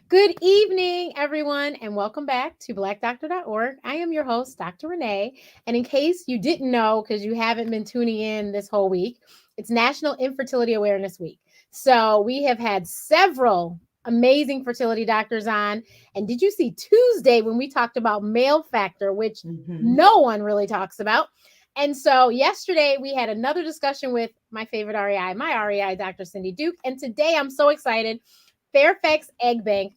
Good evening, everyone, and welcome back to blackdoctor.org. I am your host, Dr. Renee. And in case you didn't know, because you haven't been tuning in this whole week, it's National Infertility Awareness Week. So we have had several amazing fertility doctors on. And did you see Tuesday when we talked about male factor, which no one really talks about? And so yesterday we had another discussion with my favorite REI, my REI, Dr. Cindy Duke. And today I'm so excited. Fairfax Egg Bank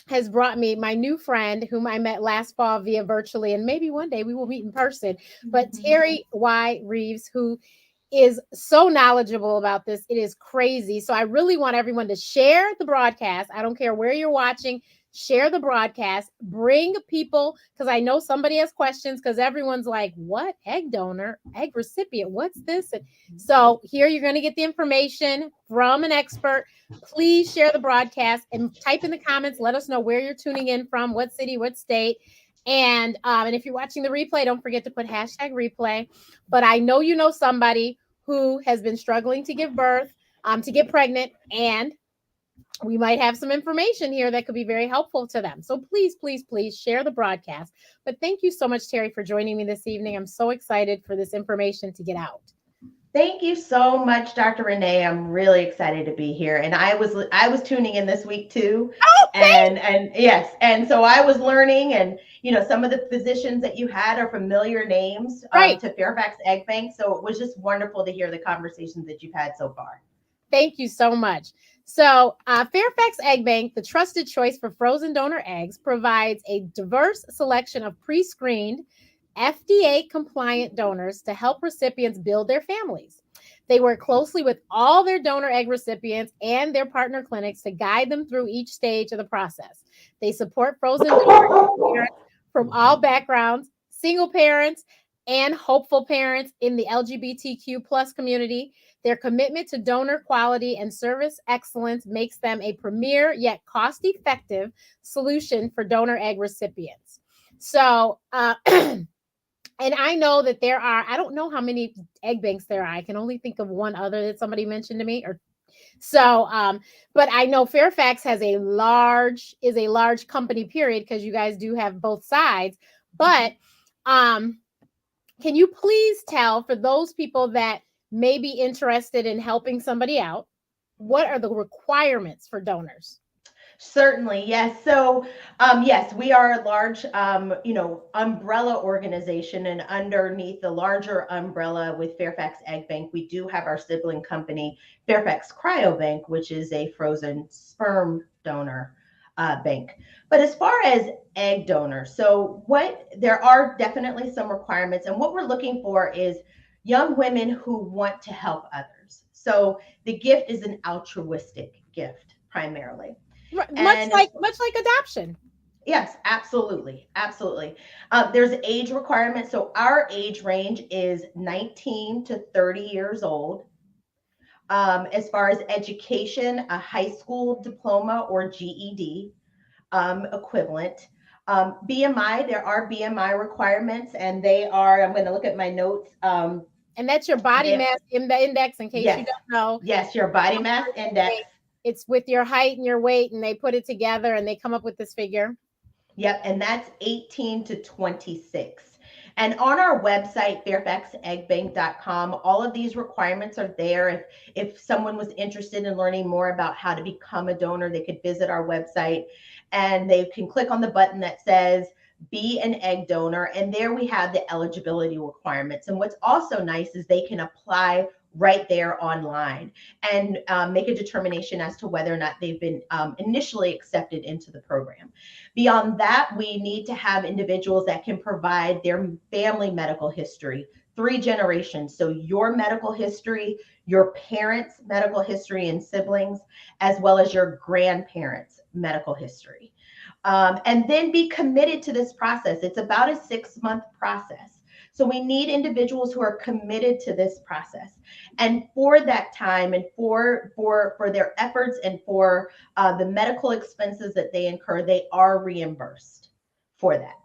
has brought me my new friend whom I met last fall via virtually, and maybe one day we will meet in person. But Teri Y. Reeves, who is so knowledgeable about this. It is crazy. So I really want everyone to share the broadcast. I don't care where you're watching. Share the broadcast. Bring people, because I know somebody has questions, because everyone's like, what? Egg donor? Egg recipient? What's this? And so here you're going to get the information from an expert. Please share the broadcast and type in the comments. Let us know where you're tuning in from, what city, what state. And if you're watching the replay, don't forget to put hashtag replay. But I know you know somebody who has been struggling to give birth, to get pregnant, and we might have some information here that could be very helpful to them. So please, please, please share the broadcast. But thank you so much, Teri, for joining me this evening. I'm so excited for this information to get out. Thank you so much, Dr. Renee. I'm really excited to be here. And I was tuning in this week too. Okay. And yes, and so I was learning, and some of the physicians that you had are familiar names Right. to Fairfax Egg Bank. So it was just wonderful to hear the conversations that you've had so far. Thank you so much. So, Fairfax Egg Bank, the trusted choice for frozen donor eggs, provides a diverse selection of pre-screened, FDA-compliant donors to help recipients build their families. They work closely with all their donor egg recipients and their partner clinics to guide them through each stage of the process. They support frozen donor parents from all backgrounds, single parents, and hopeful parents in the LGBTQ plus community. Their commitment to donor quality and service excellence makes them a premier yet cost-effective solution for donor egg recipients. So, and I know that there are, I don't know how many egg banks there are. I can only think of one other that somebody mentioned to me. But I know Fairfax is a large company, period, because you guys do have both sides. But can you please tell, for those people that may be interested in helping somebody out, what are the requirements for donors? Certainly, yes. So, yes, we are a large, umbrella organization, and underneath the larger umbrella with Fairfax Egg Bank, we do have our sibling company, Fairfax Cryobank, which is a frozen sperm donor bank. But as far as egg donors, there are definitely some requirements, and what we're looking for is young women who want to help others. So the gift is an altruistic gift primarily. Much And like as adoption. Yes, absolutely, absolutely. There's age requirements. So our age range is 19 to 30 years old. As far as education, a high school diploma or GED equivalent. BMI, there are BMI requirements, and they are. I'm going to look at my notes. And that's your body They, mass index, in case you yes, don't know. yes, your body mass index. It's with your height and your weight, and they put it together and they come up with this figure. Yep, and that's 18 to 26. And on our website, fairfaxeggbank.com, all of these requirements are there. If someone was interested in learning more about how to become a donor, they could visit our website and they can click on the button that says be an egg donor. And there we have the eligibility requirements. And what's also nice is they can apply right there online and make a determination as to whether or not they've been initially accepted into the program. Beyond that, we need to have individuals that can provide their family medical history, 3 generations. So your medical history, your parents' medical history and siblings, as well as your grandparents' medical history. And then be committed to this process. It's about a 6-month process. So we need individuals who are committed to this process. And for that time and for their efforts and for the medical expenses that they incur, they are reimbursed for that.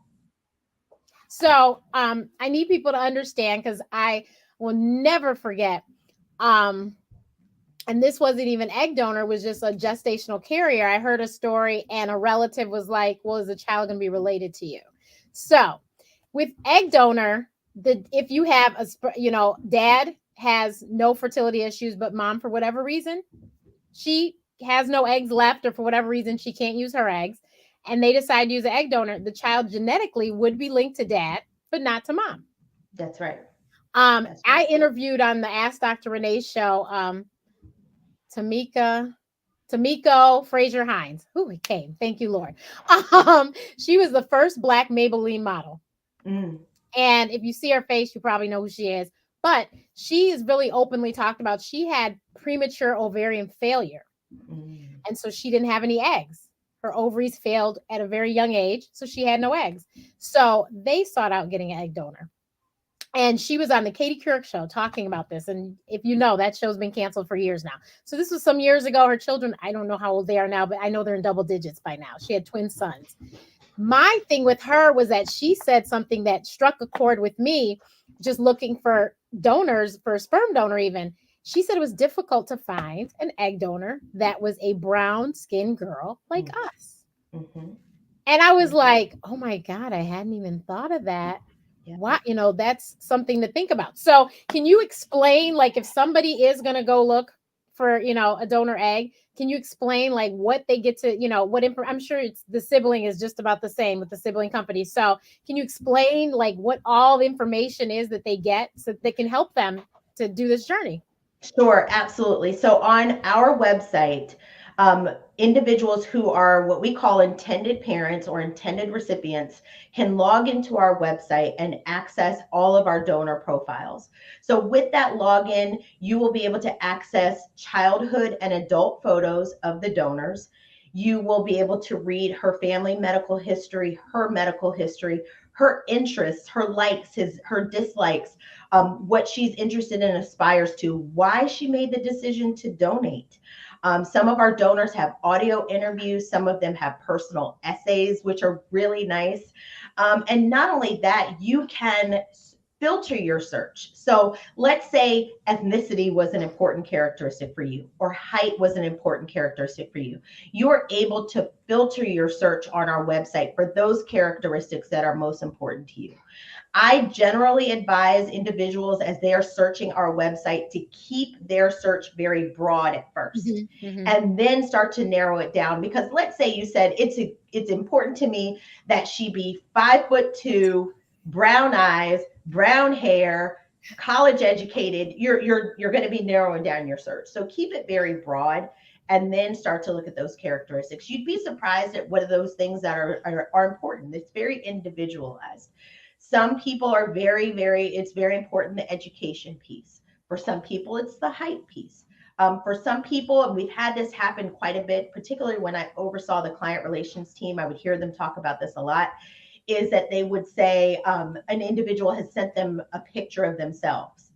So I need people to understand, because I will never forget. And this wasn't even egg donor, it was just a gestational carrier. I heard a story and a relative was like, well, is the child going to be related to you? So with egg donor, if you have dad has no fertility issues, but mom, for whatever reason, she has no eggs left, or for whatever reason, she can't use her eggs, and they decide to use an egg donor, the child genetically would be linked to dad, but not to mom. That's right. That's right. I interviewed on the Ask Dr. Renee show, Tamiko Fraser Hines. Who it came. Thank you, Lord. She was the first Black Maybelline model. Mm. And if you see her face, you probably know who she is. But she is really openly talked about. She had premature ovarian failure. Mm. And so she didn't have any eggs. Her ovaries failed at a very young age. So she had no eggs. So they sought out getting an egg donor. And she was on the Katie Couric show talking about this. And if you know, that show's been canceled for years now. So this was some years ago. Her children, I don't know how old they are now, but I know they're in double digits by now. She had twin sons. My thing with her was that she said something that struck a chord with me, just looking for donors, for a sperm donor even. She said it was difficult to find an egg donor that was a brown skinned girl like us. Mm-hmm. And I was like, oh my God, I hadn't even thought of that. What, that's something to think about. So can you explain, like, if somebody is going to go look for, a donor egg, can you explain like what they get to, I'm sure it's the sibling is just about the same with the sibling company. So can you explain like what all the information is that they get so that they can help them to do this journey? Sure, absolutely. So on our website, individuals who are what we call intended parents or intended recipients can log into our website and access all of our donor profiles. So with that login, you will be able to access childhood and adult photos of the donors. You will be able to read her family medical history, her medical history, her interests, her likes, her dislikes, what she's interested in, aspires to, why she made the decision to donate. Some of our donors have audio interviews. Some of them have personal essays, which are really nice. And not only that, you can filter your search. So let's say ethnicity was an important characteristic for you, or height was an important characteristic for you. You're able to filter your search on our website for those characteristics that are most important to you. I generally advise individuals as they are searching our website to keep their search very broad at first, and then start to narrow it down. Because let's say you said it's important to me that she be 5'2", brown eyes, brown hair, college educated. You're going to be narrowing down your search. So keep it very broad, and then start to look at those characteristics. You'd be surprised at what are those things that are important. It's very individualized. Some people are it's very important, the education piece. For some people, it's the height piece. For some people, and we've had this happen quite a bit, particularly when I oversaw the client relations team, I would hear them talk about this a lot, is that they would say an individual has sent them a picture of themselves,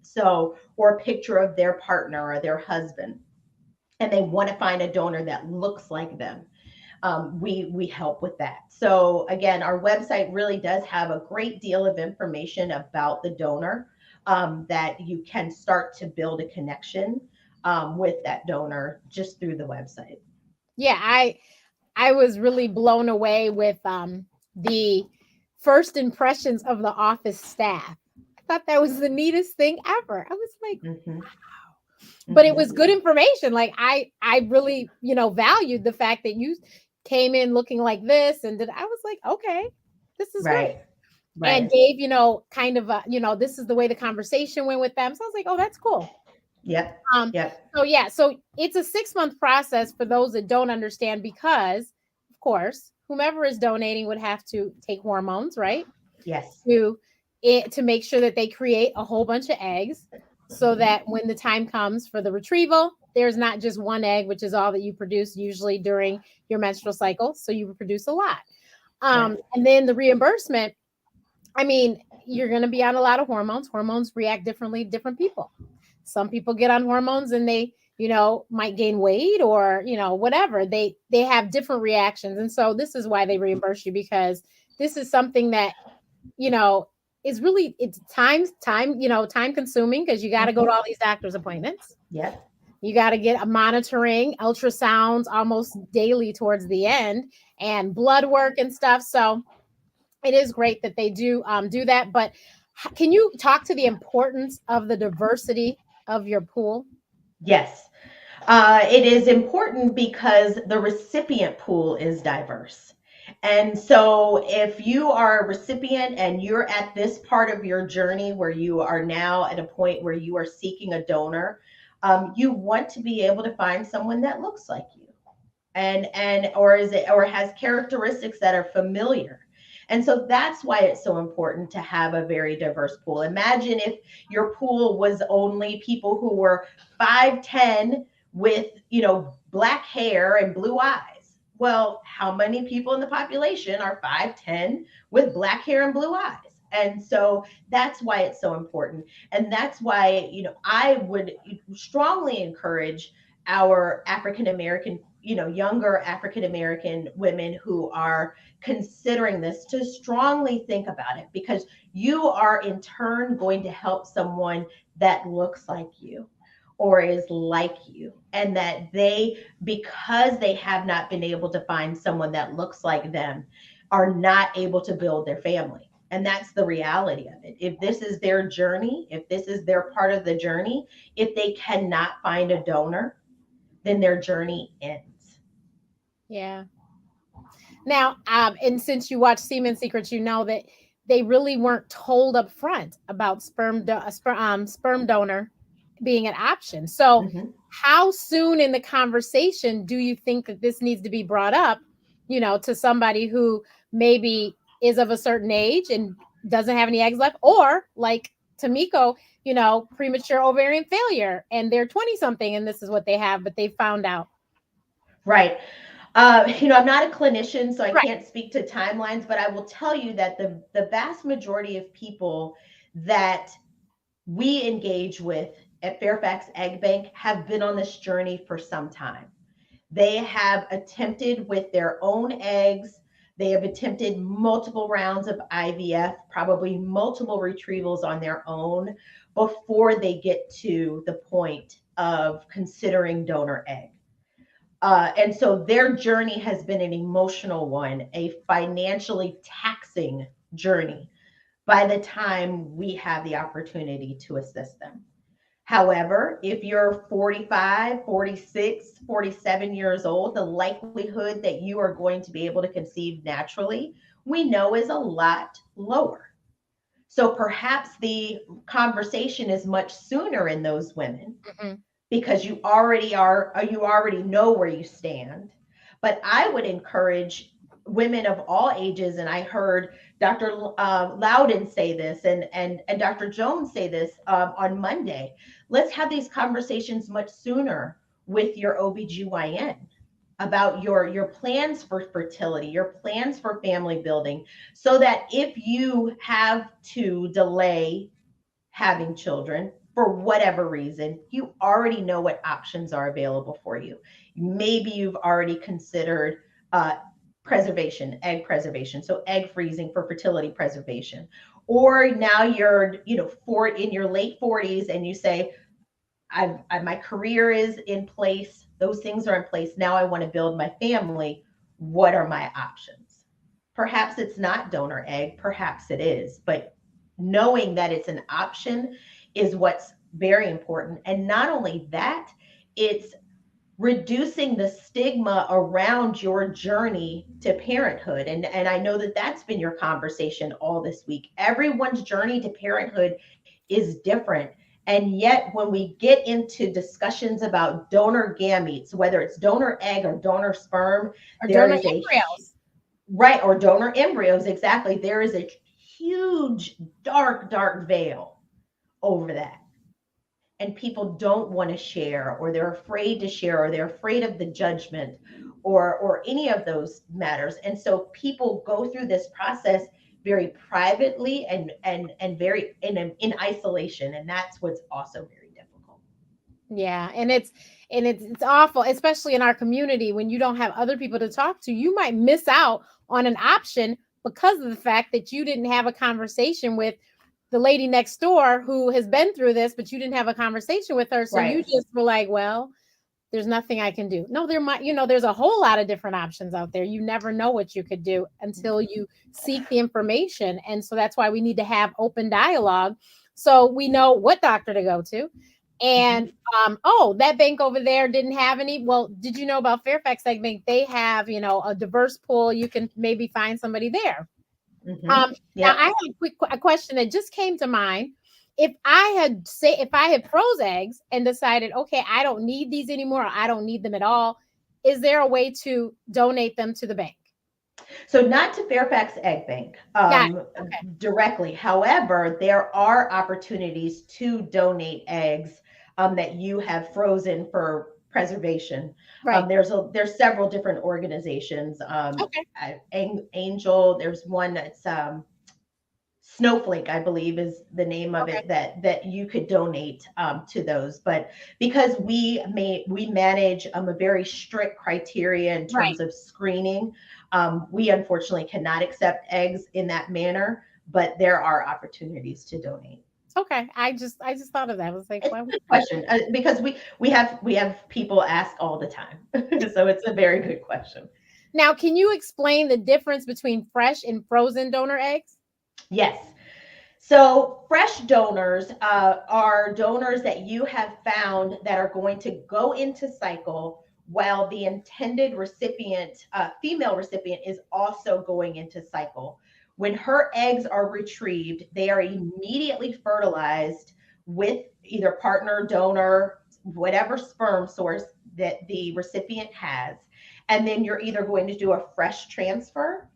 or a picture of their partner or their husband, and they want to find a donor that looks like them. We help with that. So again, our website really does have a great deal of information about the donor, that you can start to build a connection with that donor just through the website. Yeah, I was really blown away with the first impressions of the office staff. I thought that was the neatest thing ever. I was like, wow. But it was good information. Like I really, valued the fact that you came in looking like this, and I was like, okay, this is great. And gave, kind of this is the way the conversation went with them. So I was like, oh, that's cool. Yep. So it's a 6-month process for those that don't understand, because of course, whomever is donating would have to take hormones, right? Yes. To make sure that they create a whole bunch of eggs, so that when the time comes for the retrieval, there's not just one egg, which is all that you produce usually during your menstrual cycle. So you produce a lot. And then the reimbursement, I mean, you're going to be on a lot of hormones. Hormones react differently to different people. Some people get on hormones and they, might gain weight, or, whatever. They have different reactions. And so this is why they reimburse you, because this is something that, is really, it's time consuming, because you got to go to all these doctor's appointments. Yeah. You got to get a monitoring, ultrasounds almost daily towards the end, and blood work and stuff. So it is great that they do that. But can you talk to the importance of the diversity of your pool? Yes. It is important because the recipient pool is diverse. And so, if you are a recipient and you're at this part of your journey where you are now at a point where you are seeking a donor, you want to be able to find someone that looks like you, and or is it or has characteristics that are familiar. And so that's why it's so important to have a very diverse pool. Imagine if your pool was only people who were 5'10" with, black hair and blue eyes. Well, how many people in the population are 5'10" with black hair and blue eyes? And so that's why it's so important. And that's why, I would strongly encourage our African American, younger African American women who are considering this to strongly think about it, because you are in turn going to help someone that looks like you or is like you, and that they, because they have not been able to find someone that looks like them, are not able to build their family. And that's the reality of it. If this is their journey, if this is their part of the journey, if they cannot find a donor, then their journey ends. Yeah. Now, and since you watch Semen Secrets, you know that they really weren't told up front about sperm donor being an option. So, Mhm. how soon in the conversation do you think that this needs to be brought up? To somebody who maybe is of a certain age and doesn't have any eggs left, or like Tamiko, premature ovarian failure, and they're 20 something, and this is what they have, but they found out. Right. I'm not a clinician, so I Right. can't speak to timelines, but I will tell you that the vast majority of people that we engage with at Fairfax Egg Bank have been on this journey for some time. They have attempted with their own eggs. They have attempted multiple rounds of IVF, probably multiple retrievals on their own before they get to the point of considering donor egg. And so their journey has been an emotional one, a financially taxing journey by the time we have the opportunity to assist them. However, if you're 45, 46, 47 years old, the likelihood that you are going to be able to conceive naturally, we know is a lot lower. So perhaps the conversation is much sooner in those women Mhm. because you already know where you stand. But I would encourage women of all ages, and I heard Dr. Loudon say this, and Dr. Jones say this on Monday. Let's have these conversations much sooner with your OBGYN about your plans for fertility, your plans for family building, so that if you have to delay having children for whatever reason, you already know what options are available for you. Maybe you've already considered uh, preservation, egg preservation, so egg freezing for fertility preservation. Or now you're, in your late 40s and you say, my career is in place, those things are in place. Now I want to build my family. What are my options? Perhaps it's not donor egg, perhaps it is, but knowing that it's an option is what's very important. And not only that, it's reducing the stigma around your journey to parenthood. And I know that that's been your conversation all this week. Everyone's journey to parenthood is different. And yet, when we get into discussions about donor gametes, whether it's donor egg or donor sperm, Or there donor is a embryos. right, or donor embryos, exactly. There is a huge, dark, dark veil over that. And people don't want to share, or they're afraid to share, or they're afraid of the judgment, or any of those matters. And so people go through this process very privately and very in isolation, and that's what's also very difficult. Yeah, and it's awful, especially in our community when you don't have other people to talk to. You might miss out on an option because of the fact that you didn't have a conversation with the lady next door who has been through this, but you didn't have a conversation with her. So you Right. just were like, well, there's nothing I can do. No, there might, there's a whole lot of different options out there. You never know what you could do until you seek the information. And so that's why we need to have open dialogue so we know what doctor to go to. And oh, that bank over there didn't have any. Well, did you know about Fairfax Egg Bank? They have, a diverse pool. You can maybe find somebody there. Now I Yep. have a question that just came to mind. If I had froze eggs and decided, okay, I don't need these anymore, or I don't need them at all, is there a way to donate them to the bank? So not to Fairfax Egg Bank Got it. Okay. directly. However, there are opportunities to donate eggs that you have frozen for preservation. Right. There's several different organizations. Okay. Angel. There's one that's Snowflake, I believe, is the name of Okay. it, that you could donate to those. But because we manage a very strict criteria in Right. terms of screening, we unfortunately cannot accept eggs in that manner. But there are opportunities to donate. Okay. I just thought of that. I was like, It's well, a good question because we have people ask all the time, so it's a very good question. now can you explain the difference between fresh and frozen donor eggs? Yes. So, fresh donors are donors that you have found that are going to go into cycle while the intended recipient, female recipient, is also going into cycle. When her eggs are retrieved, they are immediately fertilized with either partner, donor, whatever sperm source that the recipient has. And then you're either going to do a fresh transfer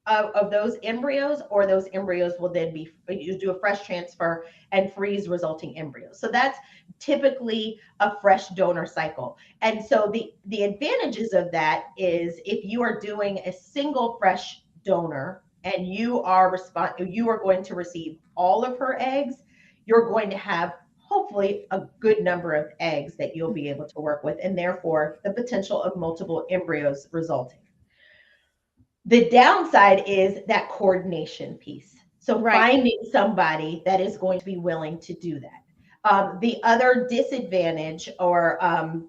of those embryos, or those embryos will then be, you do a fresh transfer and freeze resulting embryos. So that's typically a fresh donor cycle. And so the advantages of that is if you are doing a single fresh donor and you are going to receive all of her eggs, you're going to have hopefully a good number of eggs that you'll be able to work with, and therefore the potential of multiple embryos resulting. The downside is that coordination piece. So Right. finding somebody that is going to be willing to do that. The other disadvantage, or and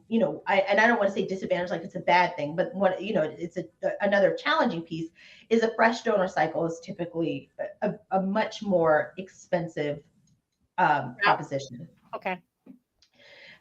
I don't want to say disadvantage like it's a bad thing, but it's another challenging piece is a fresh donor cycle is typically a much more expensive Yep. proposition. Okay.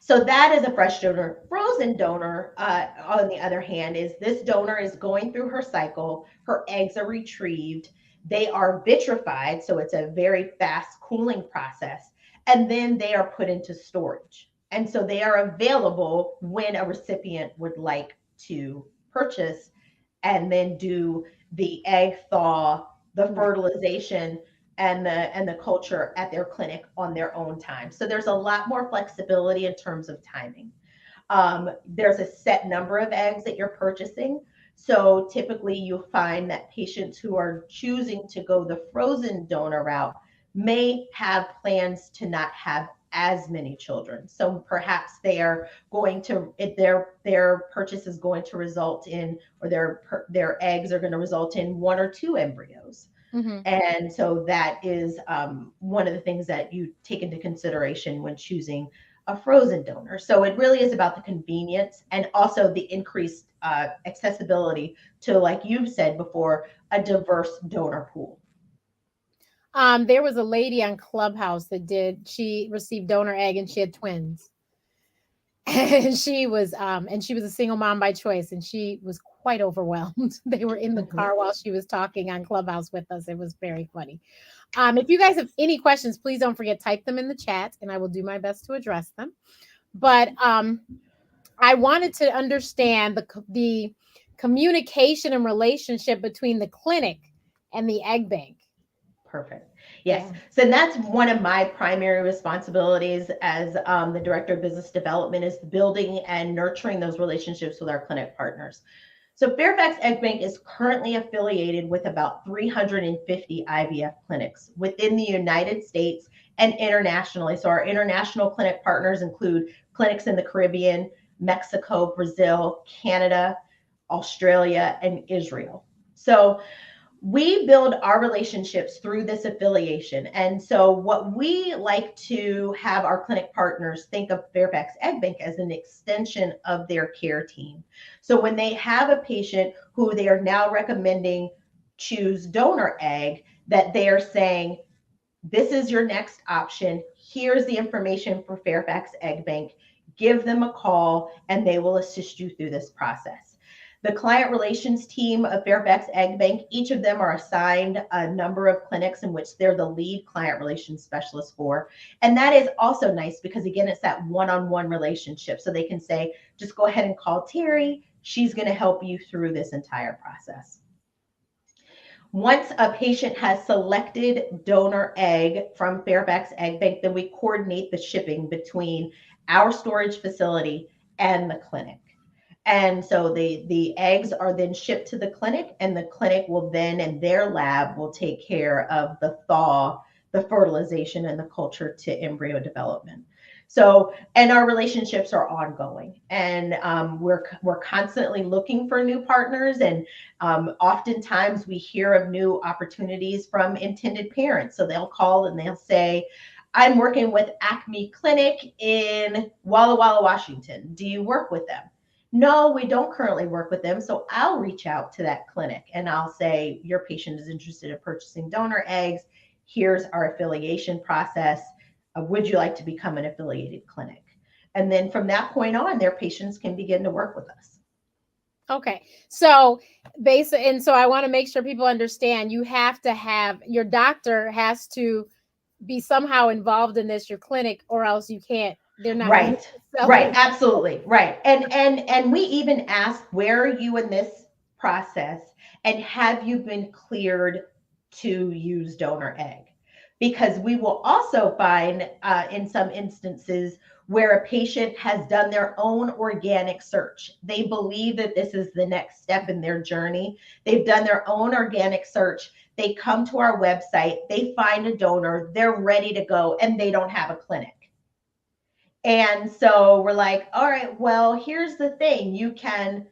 So that is a fresh donor. Frozen donor, on the other hand, is this donor is going through her cycle. Her eggs are retrieved. They are vitrified, so it's a very fast cooling process. And then they are put into storage. And so they are available when a recipient would like to purchase and then do the egg thaw, the Right. fertilization, and the culture at their clinic on their own time. So there's a lot more flexibility in terms of timing. There's a set number of eggs that you're purchasing. So typically you'll find that patients who are choosing to go the frozen donor route may have plans to not have as many children. So perhaps they are going to, if their purchase is going to result in, or their eggs are going to result in one or two embryos. Mm-hmm. And so that is one of the things that you take into consideration when choosing a frozen donor. So it really is about the convenience and also the increased accessibility to, like you've said before, a diverse donor pool. There was a lady on Clubhouse she received donor egg and she had twins. And she was a single mom by choice, and she was quite overwhelmed. They were in the Mhm. car while she was talking on Clubhouse with us. It was very funny. If you guys have any questions, please don't forget, type them in the chat and I will do my best to address them. But I wanted to understand the communication and relationship between the clinic and the egg bank. Perfect. Yes. Yeah. So that's one of my primary responsibilities as the director of business development, is building and nurturing those relationships with our clinic partners. So Fairfax Egg Bank is currently affiliated with about 350 IVF clinics within the United States and internationally. So our international clinic partners include clinics in the Caribbean, Mexico, Brazil, Canada, Australia, and Israel. So We build our relationships through this affiliation. And so what we like to have our clinic partners think of Fairfax Egg Bank as an extension of their care team. So when they have a patient who they are now recommending choose donor egg, that they are saying, this is your next option. Here's the information for Fairfax Egg Bank. Give them a call and they will assist you through this process. The client relations team of Fairfax Egg Bank, each of them are assigned a number of clinics in which they're the lead client relations specialist for. And that is also nice because, again, it's that one-on-one relationship. So they can say, just go ahead and call Teri. She's going to help you through this entire process. Once a patient has selected donor egg from Fairfax Egg Bank, then we coordinate the shipping between our storage facility and the clinic. And so the eggs are then shipped to the clinic, and the clinic will then, and their lab will take care of the thaw, the fertilization, and the culture to embryo development. So, and our relationships are ongoing, and we're constantly looking for new partners, and oftentimes we hear of new opportunities from intended parents. So they'll call and they'll say, I'm working with Acme Clinic in Walla Walla, Washington. Do you work with them? No, we don't currently work with them. So I'll reach out to that clinic and I'll say, your patient is interested in purchasing donor eggs. Here's our affiliation process. Would you like to become an affiliated clinic? And then from that point on, their patients can begin to work with us. Okay. So and so I want to make sure people understand, you have to have, your doctor has to be somehow involved in this, your clinic, or else you can't, they're not going Right. to sell Right. it. Absolutely. Right. And we even ask, where are you in this process? And have you been cleared to use donor egg? Because we will also find in some instances where a patient has done their own organic search. They believe that this is the next step in their journey. They've done their own organic search. They come to our website, they find a donor, they're ready to go, and they don't have a clinic. And so we're like, all right, well, here's the thing. You can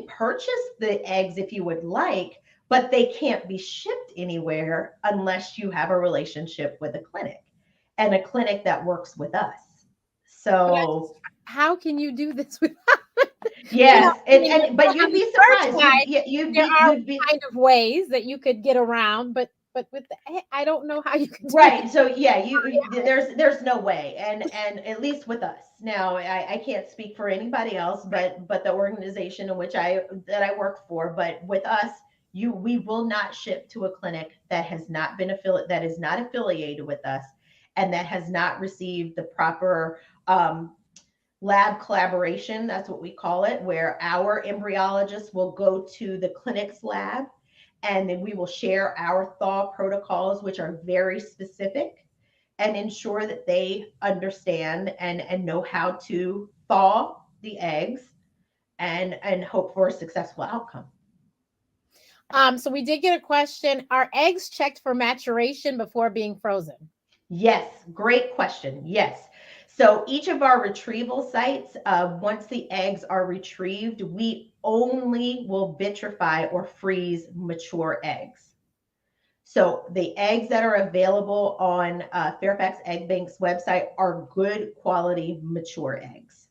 purchase the eggs if you would like, but they can't be shipped anywhere unless you have a relationship with a clinic, and a clinic that works with us. But So how can you do this with, yes, I mean, but on you'd the be search surprised. side, there are You'd be kind of ways that you could get around, but with the, I don't know how you can do it. right. So yeah, there's no way, and at least with us. Now, I can't speak for anybody else, but the organization in which I work for, but with us, we will not ship to a clinic that has not been that is not affiliated with us, and that has not received the proper lab collaboration. That's what we call it, where our embryologist will go to the clinic's lab, and then we will share our thaw protocols, which are very specific, and ensure that they understand and know how to thaw the eggs and hope for a successful outcome. So we did get a question. Are eggs checked for maturation before being frozen? Yes, great question. Yes. So each of our retrieval sites, once the eggs are retrieved, we only will vitrify or freeze mature eggs. So the eggs that are available on Fairfax Egg Bank's website are good quality mature eggs.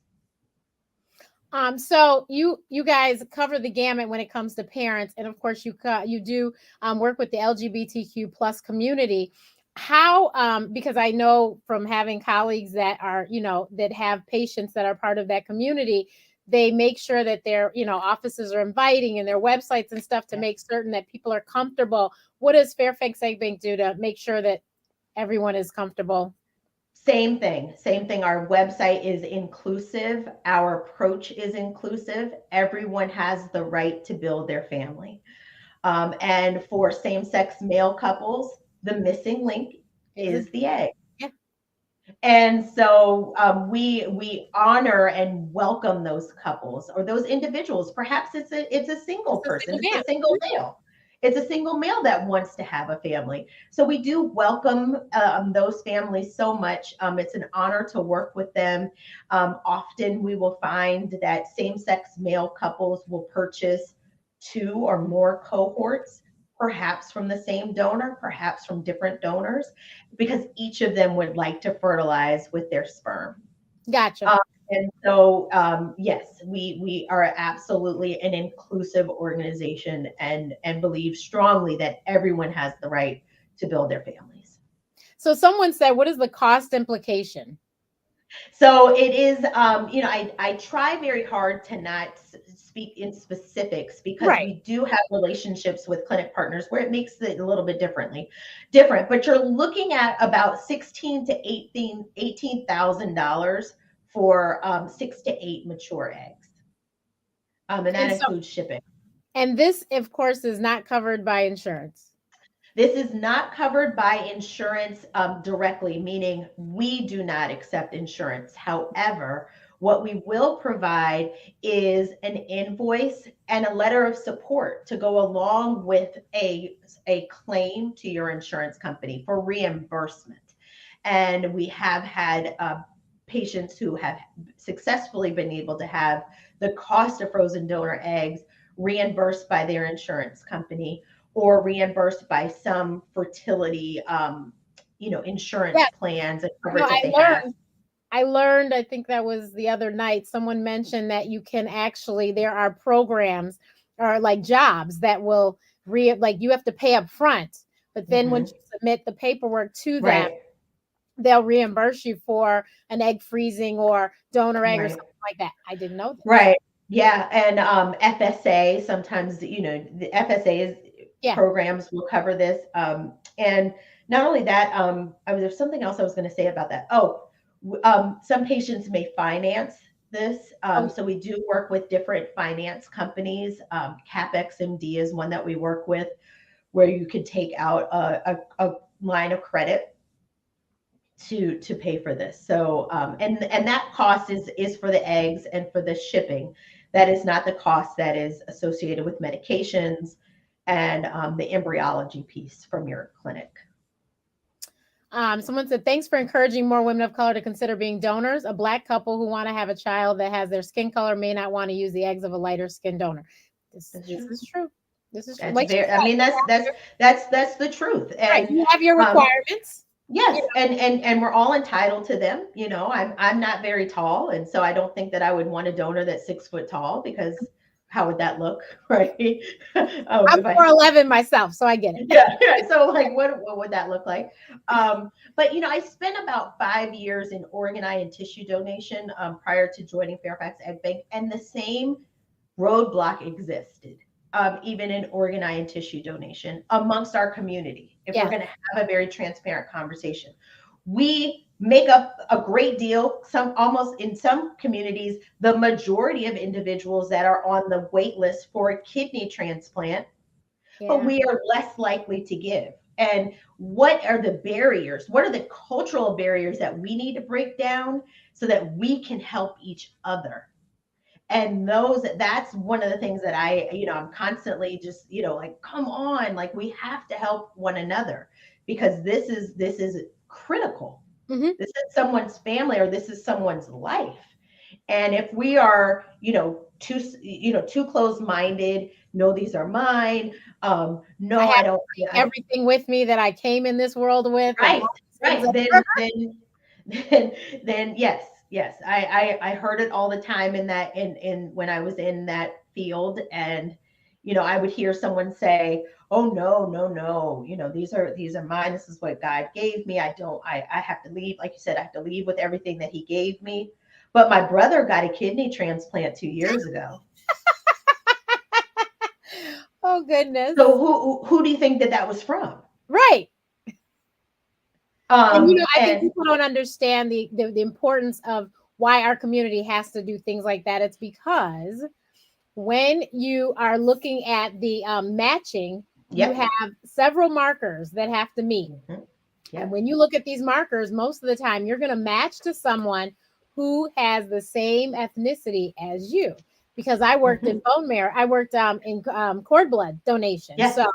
So you guys cover the gamut when it comes to parents, and of course you do work with the LGBTQ plus community. How because I know from having colleagues that are, that have patients that are part of that community, they make sure that their, offices are inviting, and their websites and stuff, to Yeah. make certain that people are comfortable. What does Fairfax Egg Bank do to make sure that everyone is comfortable? Same thing. Same thing. Our website is inclusive. Our approach is inclusive. Everyone has the right to build their family. And for same-sex male couples, the missing link Is it? is the egg. Yeah. And so we honor and welcome those couples or those individuals. Perhaps it's a single It's a person. single It's a dance. single male. It's a single male that wants to have a family. So we do welcome those families so much. It's an honor to work with them. Often we will find that same-sex male couples will purchase two or more cohorts perhaps from the same donor, perhaps from different donors, because each of them would like to fertilize with their sperm. Gotcha. And so, yes, we are absolutely an inclusive organization and believe strongly that everyone has the right to build their families. So someone said, what is the cost implication? So it is, I try very hard to not speak in specifics because we do have relationships with clinic partners where it makes it a little bit different. But you're looking at about $16,000 to $18,000 for 6 to 8 mature eggs, and that includes shipping. And this, of course, is not covered by insurance. This is not covered by insurance directly, meaning we do not accept insurance. However, what we will provide is an invoice and a letter of support to go along with a claim to your insurance company for reimbursement. And we have had patients who have successfully been able to have the cost of frozen donor eggs reimbursed by their insurance company, or reimbursed by some fertility, insurance plans and coverage that they have. I learned, I think that was the other night, someone mentioned that you can actually, there are programs or like jobs that will you have to pay up front, but then once you submit the paperwork to them, they'll reimburse you for an egg freezing or donor egg or something like that. I didn't know that. Right. Yeah. And FSA, sometimes, the FSA programs will cover this. And not only that, there's something else I was going to say about that. Some patients may finance this. So we do work with different finance companies. Kappa MD is one that we work with, where you could take out a line of credit to pay for this. So and that cost is for the eggs and for the shipping. That is not the cost that is associated with medications and the embryology piece from your clinic. Someone said, thanks for encouraging more women of color to consider being donors. A Black couple who want to have a child that has their skin color may not want to use the eggs of a lighter skin donor. This is true. This is true. That's that's the truth. And you have your requirements. Yes, and we're all entitled to them. I'm not very tall, and so I don't think that I would want a donor that's 6 foot tall, because how would that look, right? I'm 4'11" myself, so I get it. Yeah. So like, what would that look like? But I spent about 5 years in organ, eye, and tissue donation prior to joining Fairfax Egg Bank, and the same roadblock existed, even in organ, eye, and tissue donation amongst our community. If we're going to have a very transparent conversation, we make up a great deal. Almost in some communities, the majority of individuals that are on the wait list for a kidney transplant, but we are less likely to give. And what are the barriers? What are the cultural barriers that we need to break down so that we can help each other? And that's one of the things that I'm constantly just, like, come on, like, we have to help one another, because this is critical. This is someone's family, or this is someone's life. And if we are, too close-minded, no, these are mine. No, I don't. Everything with me that I came in this world with. Right. Then yes. I heard it all the time in when I was in that field, and I would hear someone say, oh, no, these are mine. This is what God gave me. I have to leave. Like you said, I have to leave with everything that he gave me. But my brother got a kidney transplant 2 years ago. Oh, goodness. So who do you think that was from? Right. And I think people don't understand the importance of why our community has to do things like that. It's because when you are looking at the matching, you have several markers that have to meet. And when you look at these markers, most of the time you're going to match to someone who has the same ethnicity as you. Because I worked in bone marrow, I worked in cord blood donation. So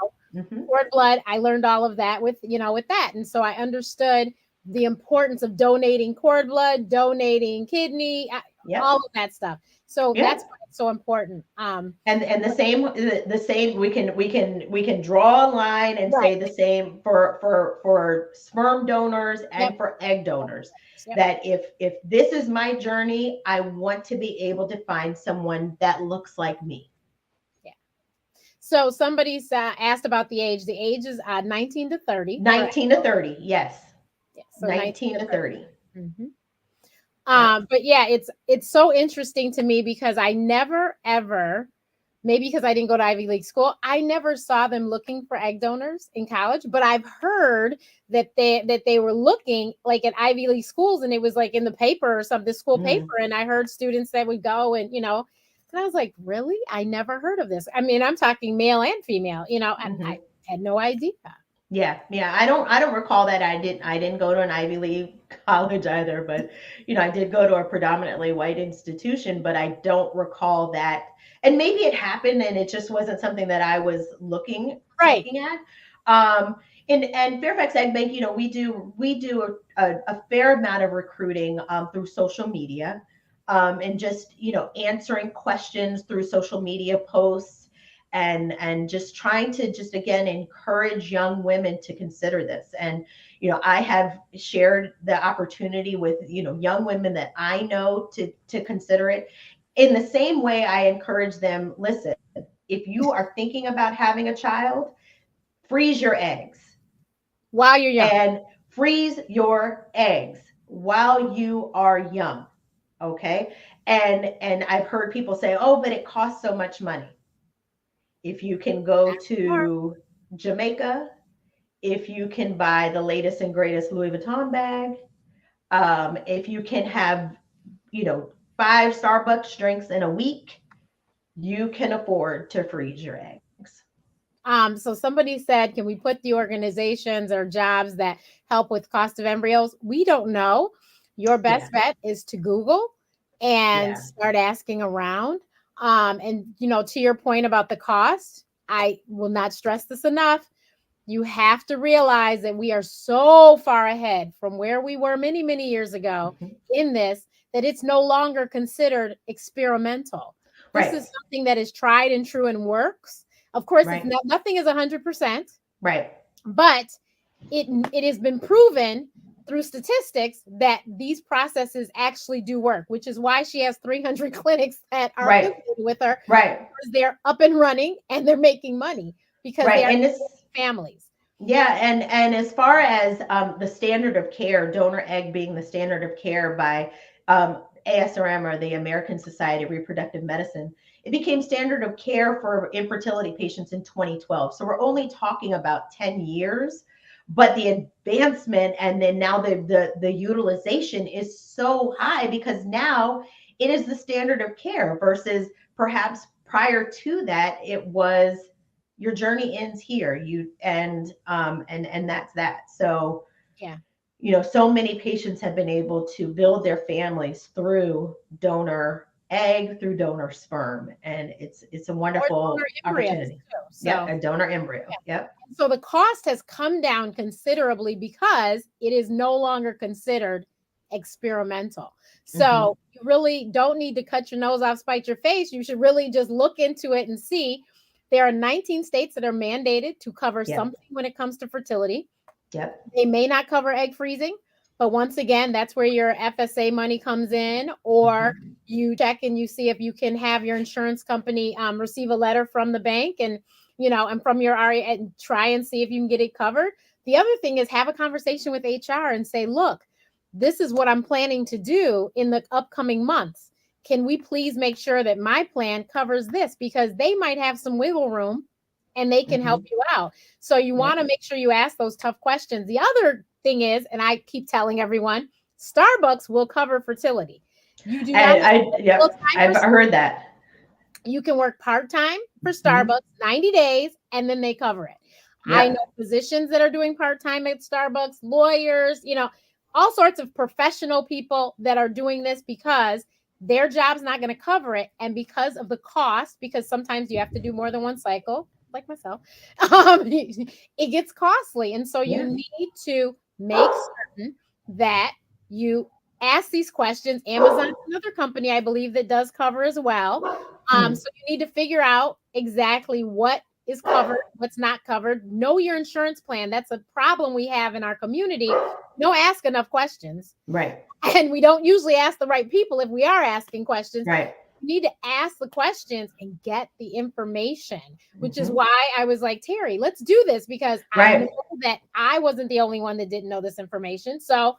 cord blood, I learned all of that with that. And so I understood the importance of donating cord blood, donating kidney, Yep. all of that stuff. So Yeah. that's why it's so important. And the same we can draw a line and Right. say the same for sperm donors Yep. and for egg donors, Yep. that if this is my journey, I want to be able to find someone that looks like me. Yeah. So somebody's asked about the age. The age is 19 to 30 for 19 to 30, yes. yeah, so 19 19 to to 30. 30. Mhm. Yep. But yeah, it's so interesting to me because I never ever, maybe because I didn't go to Ivy League school, I never saw them looking for egg donors in college. But I've heard that they were looking like at Ivy League schools, and it was like in the paper or something, the school Mm, paper. And I heard students that would go and and I was like, really? I never heard of this. I mean, I'm talking male and female. I mhm. had no idea. Yeah, yeah. I don't recall that. I didn't go to an Ivy League college either, but I did go to a predominantly white institution, but I don't recall that. And maybe it happened and it just wasn't something that I was looking Right. looking at. And Fairfax Egg Bank, we do a fair amount of recruiting through social media, and just answering questions through social media posts, and just trying to just again encourage young women to consider this. And I have shared the opportunity with young women that I know to consider it. In the same way, I encourage them, listen, if you are thinking about having a child, freeze your eggs, While you're young. and freeze your eggs while you are young. Okay. And I've heard people say, oh, but it costs so much money. If you can go Or to Jamaica, if you can buy the latest and greatest Louis Vuitton bag, if you can have, you know, 5 Starbucks drinks in a week, you can afford to freeze your eggs. So somebody said, can we put the organizations or jobs that help with cost of embryos? We don't know. Your Yeah, best bet is to Google and yeah, start asking around. And to your point about the cost, I will not stress this enough. You have to realize that we are so far ahead from where we were many, many years ago hmm, in this that it's no longer considered experimental. This right, is something that is tried and true and works. Of course, it's right, not nothing is 100%, right, but it has been proven through statistics that these processes actually do work, which is why she has 300 clinics that are right, affiliated with her, right, because they're up and running and they're making money because right. they are And this, families. yeah, and as far as the standard of care, donor egg being the standard of care by ASRM, or the American Society of Reproductive Medicine, it became standard of care for infertility patients in 2012. So we're only talking about 10 years, but the advancement and then now the utilization is so high because now it is the standard of care versus perhaps prior to that it was your journey ends here, and that's that. So Yeah. so many patients have been able to build their families through donor egg, through donor sperm, and it's a Or donor wonderful embryos opportunity. too. Yep, So a donor embryo. yeah. Yep. So the cost has come down considerably because it is no longer considered experimental. Hmm. So you really don't need to cut your nose off, spite your face. You should really just look into it and see. There are 19 states that are mandated to cover Yep. something when it comes to fertility. Yep. They may not cover egg freezing, but once again, that's where your FSA money comes in, or Hmm. you check and you see if you can have your insurance company receive a letter from the bank and from your RA and try and see if you can get it covered. The other thing is have a conversation with HR and say, look, this is what I'm planning to do in the upcoming months. Can we please make sure that my plan covers this? Because they might have some wiggle room and they can help Hmm. you out. So you want Yep. to make sure you ask those tough questions. The other thing is, and I keep telling everyone, Starbucks will cover fertility. You do not have to I work full yep, time for I've heard that. you can work part-time for Hmm. Starbucks 90 days and then they cover it. I know Yep. physicians that are doing part-time at Starbucks, lawyers, all sorts of professional people that are doing this because their job's not going to cover it. And because of the cost, because sometimes you have to do more than one cycle, like myself, it gets costly. And so you Yeah. need to make certain that you ask these questions. Amazon's another company I believe that does cover as well. So you need to figure out exactly what is covered, what's not covered. Know your insurance plan. That's a problem we have in our community. Don't ask enough questions. Right. And we don't usually ask the right people if we are asking questions. Right. You need to ask the questions and get the information, which is Mhm. why I was like, Teri, let's do this, because I know Right. that I wasn't the only one that didn't know this information. So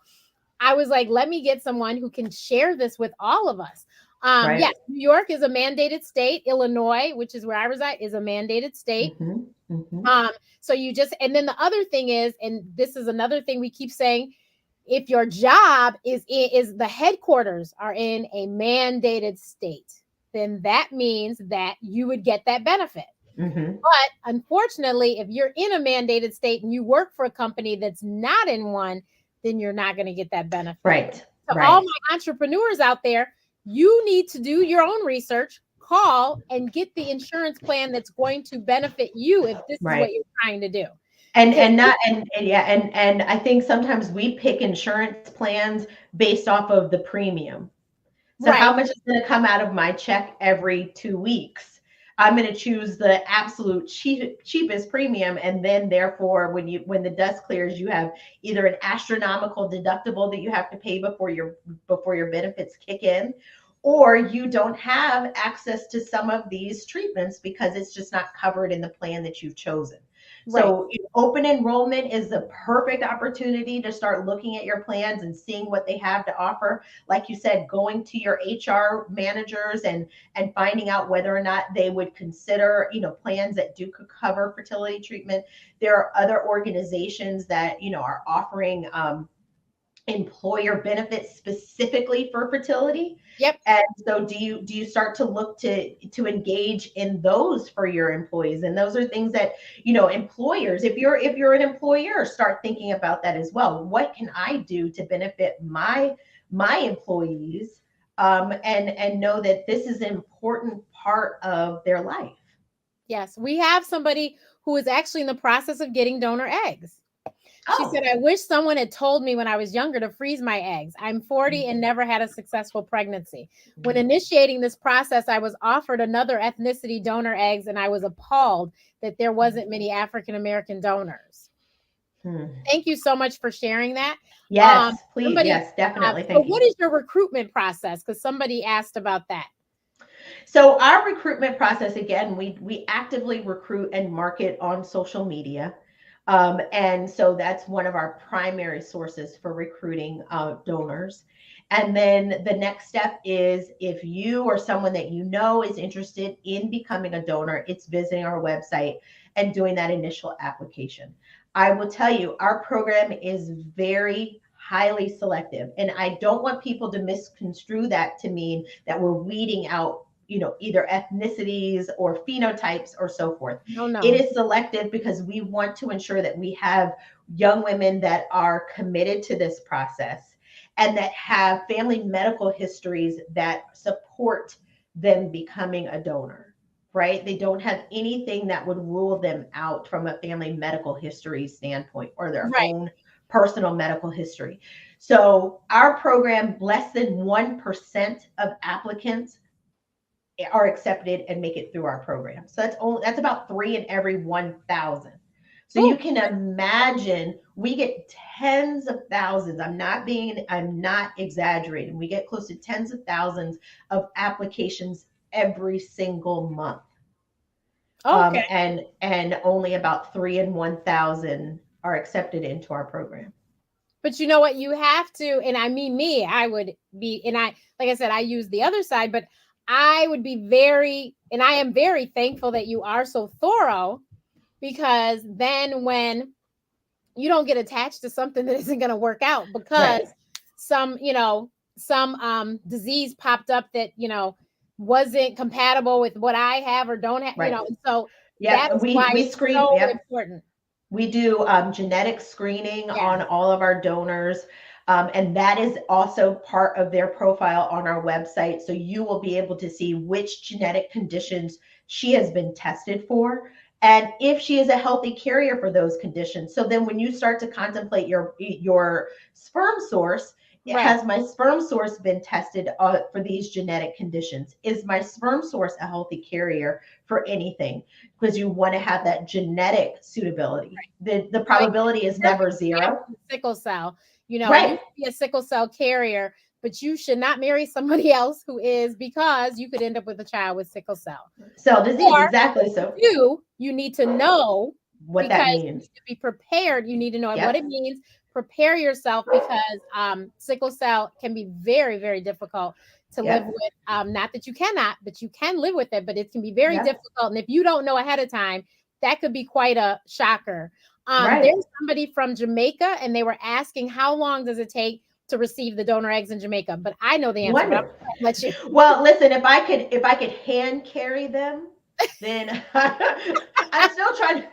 I was like, let me get someone who can share this with all of us. Right. Yes, New York is a mandated state. Illinois, which is where I reside, is a mandated state. Mhm. Mhm. So you just, and then the other thing is, and this is another thing we keep saying, if your job is the headquarters are in a mandated state, then that means that you would get that benefit. Mhm. But unfortunately, if you're in a mandated state and you work for a company that's not in one, then you're not going to get that benefit. Right. So all Right. my entrepreneurs out there, you need to do your own research, call and get the insurance plan that's going to benefit you if this is Right. what you're trying to do. And Because not and yeah, and I think sometimes we pick insurance plans based off of the premium. So how right, much is going to come out of my check every 2 weeks? I'm going to choose the absolute cheapest premium, and then therefore, when the dust clears, you have either an astronomical deductible that you have to pay before your benefits kick in, or you don't have access to some of these treatments because it's just not covered in the plan that you've chosen. right. So open enrollment is the perfect opportunity to start looking at your plans and seeing what they have to offer. Like you said, going to your HR managers and finding out whether or not they would consider, plans that do cover fertility treatment. There are other organizations that, are offering employer benefits specifically for fertility. Yep. And so do you start to look to engage in those for your employees? And those are things that, employers, if you're an employer, start thinking about that as well. What can I do to benefit my employees, and know that this is an important part of their life? Yes. We have somebody who is actually in the process of getting donor eggs. She said, Oh. I wish someone had told me when I was younger to freeze my eggs. I'm 40 and never had a successful pregnancy. When initiating this process, I was offered another ethnicity donor eggs, and I was appalled that there wasn't many African American donors. Hmm. Thank you so much for sharing that. Yes, please. Somebody, Yes, definitely. so Thank you. what is your recruitment process? Because somebody asked about that. So our recruitment process, again, we actively recruit and market on social media. And so that's one of our primary sources for recruiting donors. And then the next step is, if you or someone that you know is interested in becoming a donor, it's visiting our website and doing that initial application. I will tell you, our program is very highly selective. And I don't want people to misconstrue that to mean that we're weeding out, either ethnicities or phenotypes or so forth. No, no. It is selective because we want to ensure that we have young women that are committed to this process and that have family medical histories that support them becoming a donor, right? They don't have anything that would rule them out from a family medical history standpoint or their Right. own personal medical history. So our program, less than 1% of applicants are accepted and make it through our program. So that's about 3 in every 1,000. So you Ooh, can imagine we get tens of thousands. I'm not exaggerating. We get close to tens of thousands of applications every single month. okay. And only about 3 in 1,000 are accepted into our program. But you know what? You have to, and I mean, me, I would be, and like I said, I use the other side, but I would be and I am very thankful that you are so thorough, because then when you don't get attached to something that isn't going to work out because Right. some disease popped up that, wasn't compatible with what I have or don't have, Right. and so Yep. that's why We it's screen. so Yep. important. We do genetic screening Yeah. on all of our donors. And that is also part of their profile on our website. So you will be able to see which genetic conditions she has been tested for, and if she is a healthy carrier for those conditions. So then when you start to contemplate your sperm source, has my sperm source been tested for these genetic conditions? Is my sperm source a healthy carrier for anything? Because you want to have that genetic suitability. The probability is never zero. Sickle cell, you know, Right. you can be a sickle cell carrier, but you should not marry somebody else who is, because you could end up with a child with sickle cell disease. Or, Exactly. So you need to know what because that you means. need to be prepared. You need to know Yep. what it means. Prepare yourself, because sickle cell can be very, very difficult to live with. Not that you cannot, but you can live with it, but it can be very difficult. And if you don't know ahead of time, that could be quite a shocker. There's somebody from Jamaica, and they were asking how long does it take to receive the donor eggs in Jamaica, but I know the answer. But I'm let you. Well, listen, if I could hand carry them, then I'm still trying to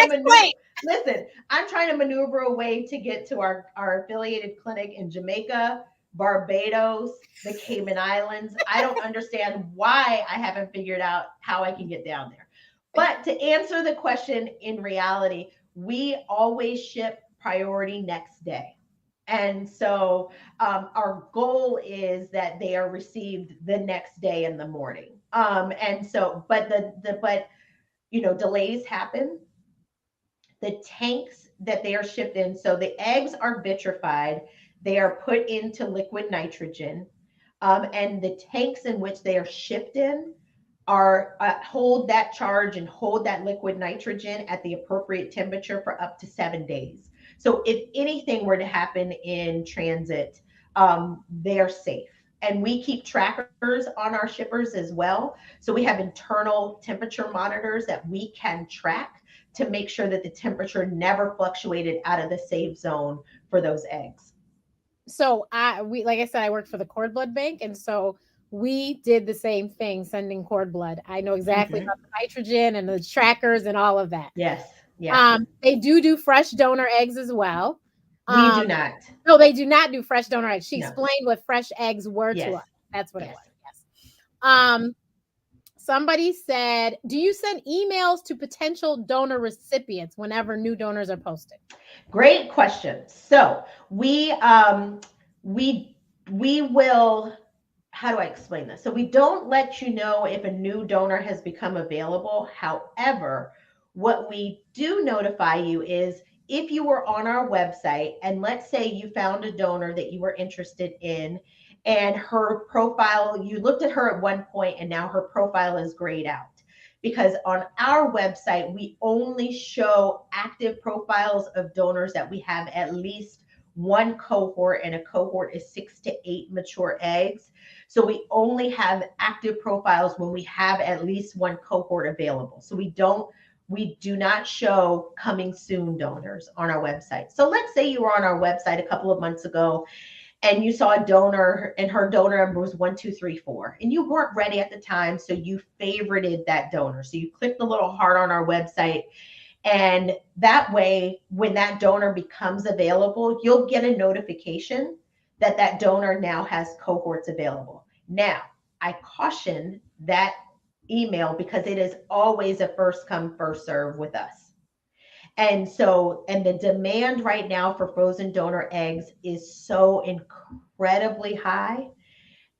maneuver. Listen, I'm trying to maneuver a way to get to our affiliated clinic in Jamaica, Barbados, the Cayman Islands. I don't understand why I haven't figured out how I can get down there. But to answer the question, in reality, we always ship priority next day. And so our goal is that they are received the next day in the morning. And so, but but delays happen. The tanks that they are shipped in, so the eggs are vitrified, they are put into liquid nitrogen, and the tanks in which they are shipped in are hold that charge and hold that liquid nitrogen at the appropriate temperature for up to 7 days. So if anything were to happen in transit, they are safe. And we keep trackers on our shippers as well. So we have internal temperature monitors that we can track to make sure that the temperature never fluctuated out of the safe zone for those eggs. So like I said, I worked for the cord blood bank, and so we did the same thing, sending cord blood. I know exactly about the nitrogen and the trackers and all of that. Yes. Yes. They do fresh donor eggs as well. We do not. No, they do not do fresh donor eggs. She No. explained what fresh eggs were to us. That's what it was. Yes. Somebody said, do you send emails to potential donor recipients whenever new donors are posted? Great question. So we will, how do I explain this? So we don't let you know if a new donor has become available. However, what we do notify you is if you were on our website and let's say you found a donor that you were interested in, and her profile, you looked at her at one point and now her profile is grayed out. Because on our website, we only show active profiles of donors that we have at least one cohort, and a cohort is 6 to 8 mature eggs. So we only have active profiles when we have at least one cohort available. So we do not show coming soon donors on our website. So let's say you were on our website a couple of months ago and you saw a donor and her donor number was 1234 and you weren't ready at the time, so you favorited that donor. So you click the little heart on our website, and that way when that donor becomes available, you'll get a notification that that donor now has cohorts available. Now, I caution that email because it is always a first come first serve with us. And the demand right now for frozen donor eggs is so incredibly high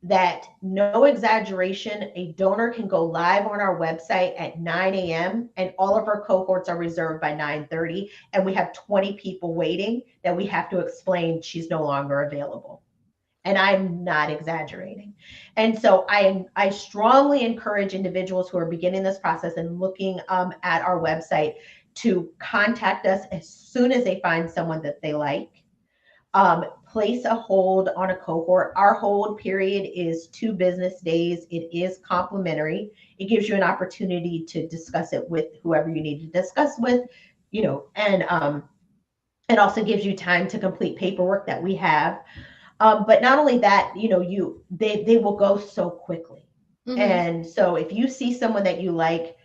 that, no exaggeration, a donor can go live on our website at 9 a.m. and all of our cohorts are reserved by 9:30. And we have 20 people waiting that we have to explain she's no longer available. And I'm not exaggerating. And so I strongly encourage individuals who are beginning this process and looking at our website to contact us as soon as they find someone that they like. Place a hold on a cohort. Our hold period is 2 business days. It is complimentary. It gives you an opportunity to discuss it with whoever you need to discuss with, and it also gives you time to complete paperwork that we have. But not only that, they will go so quickly. Mm-hmm. And so if you see someone that you like,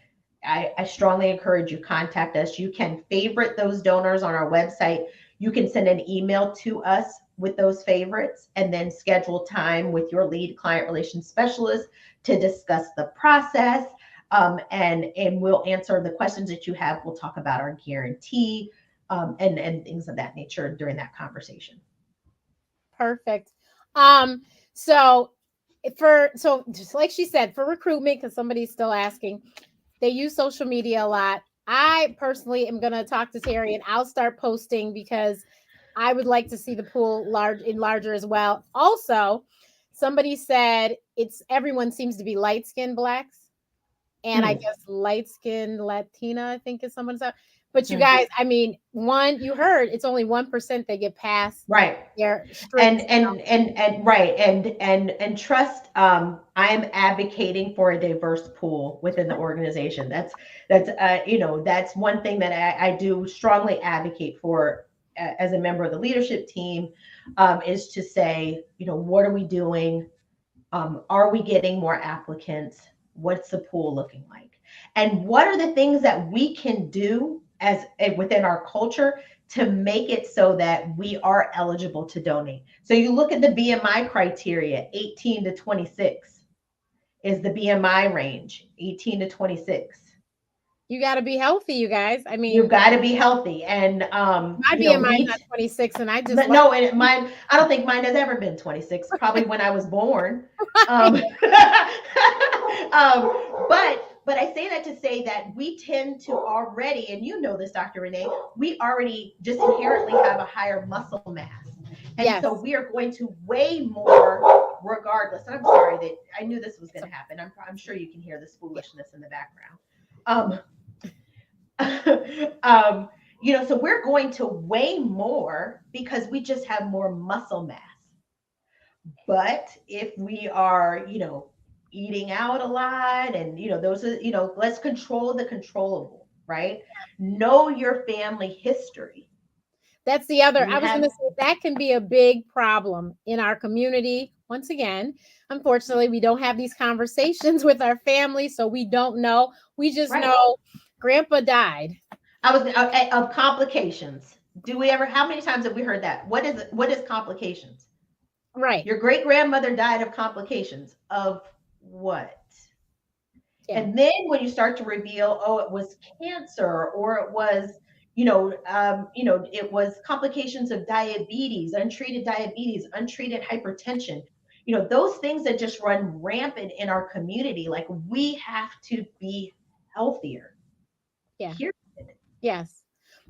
I strongly encourage you, contact us. You can favorite those donors on our website. You can send an email to us with those favorites and then schedule time with your lead client relations specialist to discuss the process. And we'll answer the questions that you have. We'll talk about our guarantee and things of that nature during that conversation. Perfect. So just like she said, for recruitment, because somebody's still asking, they use social media a lot. I personally am gonna talk to Teri and I'll start posting because I would like to see the pool larger as well. Also, somebody said it's everyone seems to be light skinned blacks. And I guess light skinned Latina, I think is someone's up. But you guys, I mean, you heard it's only 1% that get past Right. their strict Right. And trust, I am advocating for a diverse pool within the organization. That's that's one thing that I do strongly advocate for as a member of the leadership team, is to say, what are we doing? Are we getting more applicants? What's the pool looking like? And what are the things that we can do as within our culture to make it so that we are eligible to donate? So you look at the BMI criteria, 18 to 26 is the BMI range, 18 to 26. You got to be healthy, you guys. I mean, You've got to be healthy. And my BMI is not 26, and I just no, and mine, I don't think mine has ever been 26. Probably when I was born. But I say that to say that we tend to already, and you know this, Dr. Renee, we already just inherently have a higher muscle mass. And so we are going to weigh more regardless. And I'm sorry that I knew this was going to happen. I'm sure you can hear this foolishness in the background. So we're going to weigh more because we just have more muscle mass. But if we are, eating out a lot and, those are, let's control the controllable, right? Know your family history. That's the other. I was going to say that can be a big problem in our community. Once again, unfortunately, we don't have these conversations with our family, so we don't know. We just know Grandpa died. Of complications. How many times have we heard that? What is complications? Right. Your great grandmother died of complications of what? Yeah. And then when you start to reveal, it was cancer, or it was, it was complications of diabetes, untreated hypertension, those things that just run rampant in our community. Like, we have to be healthier. Yeah. Yes.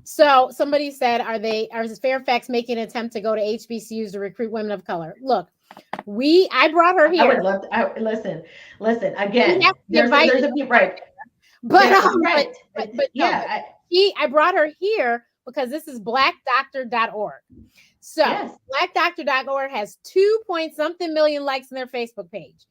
So somebody said, is Fairfax making an attempt to go to HBCUs to recruit women of color? Look, I brought her here. I would love to, listen, again, there's a few, right. But I brought her here because this is blackdoctor.org. So blackdoctor.org has 2-point-something million likes on their Facebook page.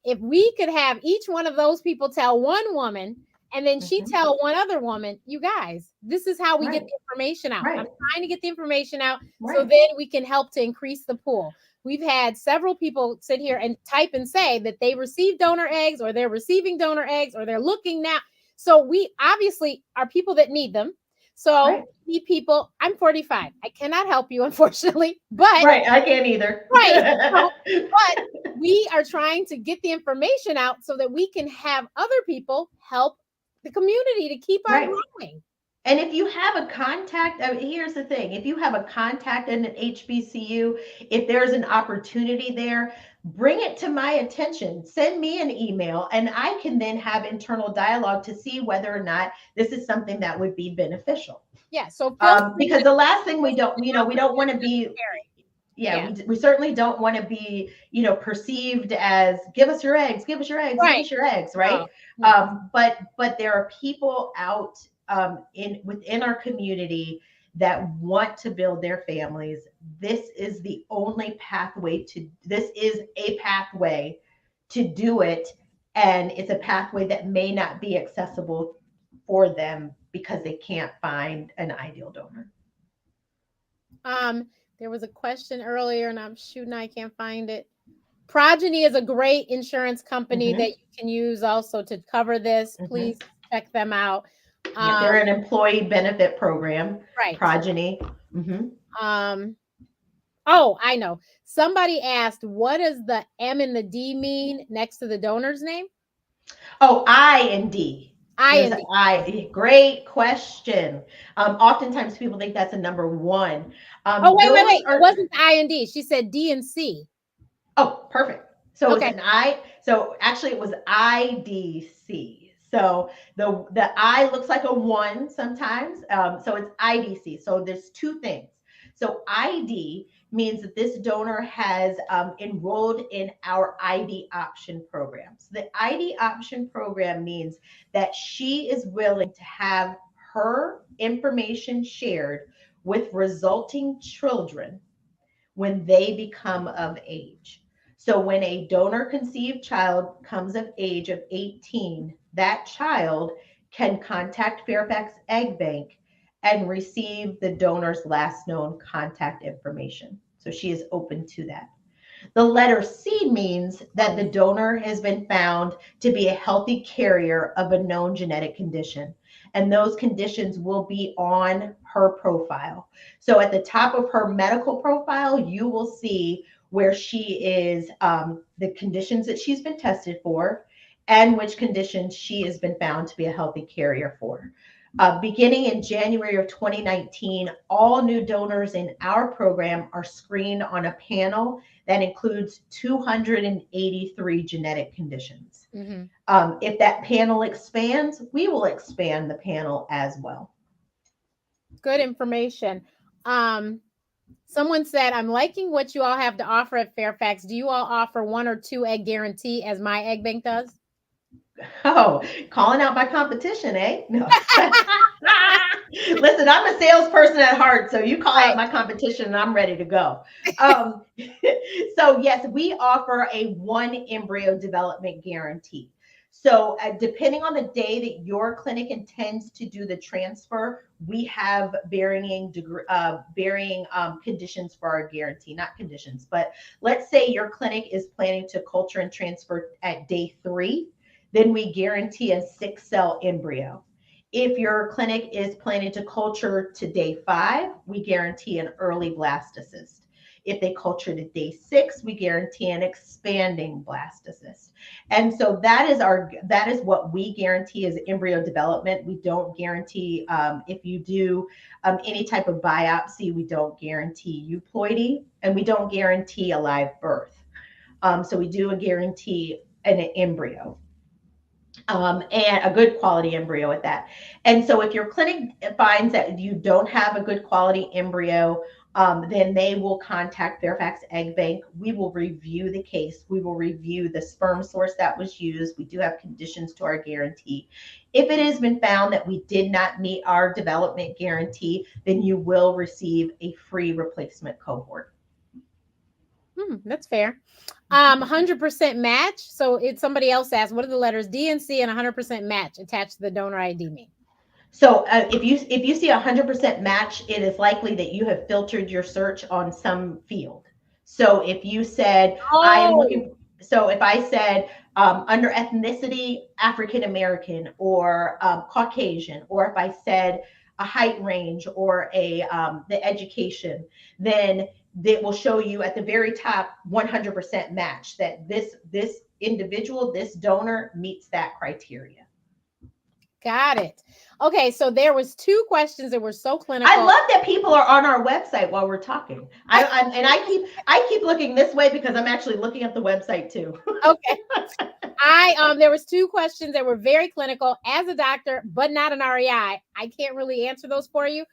If we could have each one of those people tell one woman, and then she tell one other woman, you guys, this is how we get the information out. I'm trying to get the information out so then we can help to increase the pool. We've had several people sit here and type and say that they received donor eggs, or they're receiving donor eggs, or they're looking now. So we obviously are people that need them. So we need people. I'm 45. I cannot help you, unfortunately, but I can't either. But we are trying to get the information out so that we can have other people help the community to keep on growing. And if you have a contact, here's the thing: if you have a contact in an HBCU, if there's an opportunity there, bring it to my attention. Send me an email, and I can then have internal dialogue to see whether or not this is something that would be beneficial. Yeah. So because the last thing we don't want to be. We certainly don't want to be, perceived as give us your eggs, give us your eggs, give us your eggs, right? But there are people out within our community that want to build their families. This is a pathway to do it, and it's a pathway that may not be accessible for them because they can't find an ideal donor. There was a question earlier, and I can't find it. Progeny is a great insurance company that you can use also to cover this. Please check them out. They're an employee benefit program. Right. Progeny. Oh, I know. Somebody asked, what does the M and the D mean next to the donor's name? Oh, I and D. There's IND. great question. Oftentimes people think that's a number one. Oh, wait, wait, Those wait. It are, wasn't the IND. She said D and C. oh, perfect. So it's Okay. an so actually it was IDC. So the I looks like a one sometimes. So it's IDC. So there's two things. So ID means that this donor has enrolled in our ID option program. So the ID option program means that she is willing to have her information shared with resulting children when they become of age. So when a donor conceived child comes of age of 18, that child can contact Fairfax Egg Bank and receive the donor's last known contact information. So she is open to that. The letter C means that the donor has been found to be a healthy carrier of a known genetic condition, and those conditions will be on her profile. So at the top of her medical profile, you will see where she is, the conditions that she's been tested for, and which conditions she has been found to be a healthy carrier for. Beginning in January of 2019, all new donors in our program are screened on a panel that includes 283 genetic conditions. Mm-hmm. If that panel expands, we will expand the panel as well. Good information. Someone said, I'm liking what you all have to offer at Fairfax. Do you all offer 1 or 2 egg guarantee as my egg bank does? Oh, calling out my competition, eh? No. Listen, I'm a salesperson at heart, so you call out Right. my competition and I'm ready to go. Um, so, yes, we offer a 1 embryo development guarantee. So, depending on the day that your clinic intends to do the transfer, we have varying conditions for our guarantee. Not conditions, but let's say your clinic is planning to culture and transfer at day 3, then we guarantee a 6-cell embryo. If your clinic is planning to culture to day 5, we guarantee an early blastocyst. If they culture to day 6, we guarantee an expanding blastocyst. And so that is what we guarantee as embryo development. We don't guarantee, if you do any type of biopsy, we don't guarantee euploidy, and we don't guarantee a live birth. So we do a guarantee an embryo, and a good quality embryo at that. And so if your clinic finds that you don't have a good quality embryo, then they will contact Fairfax Egg Bank. We will review the case. We will review the sperm source that was used. We do have conditions to our guarantee. If it has been found that we did not meet our development guarantee, then you will receive a free replacement cohort. That's fair. 100% match. So it's somebody else asked, what are the letters D and C and 100% match attached to the donor ID mean? So if you see 100% match, it is likely that you have filtered your search on some field. So if you said I am looking, so if I said under ethnicity African American or Caucasian, or if I said a height range or the education, then it will show you at the very top 100% match that this individual, this donor meets that criteria. Got it. Okay, so there was 2 questions that were so clinical. I love that people are on our website while we're talking. I keep looking this way because I'm actually looking at the website too. Okay. There was 2 questions that were very clinical. As a doctor, but not an REI, I can't really answer those for you.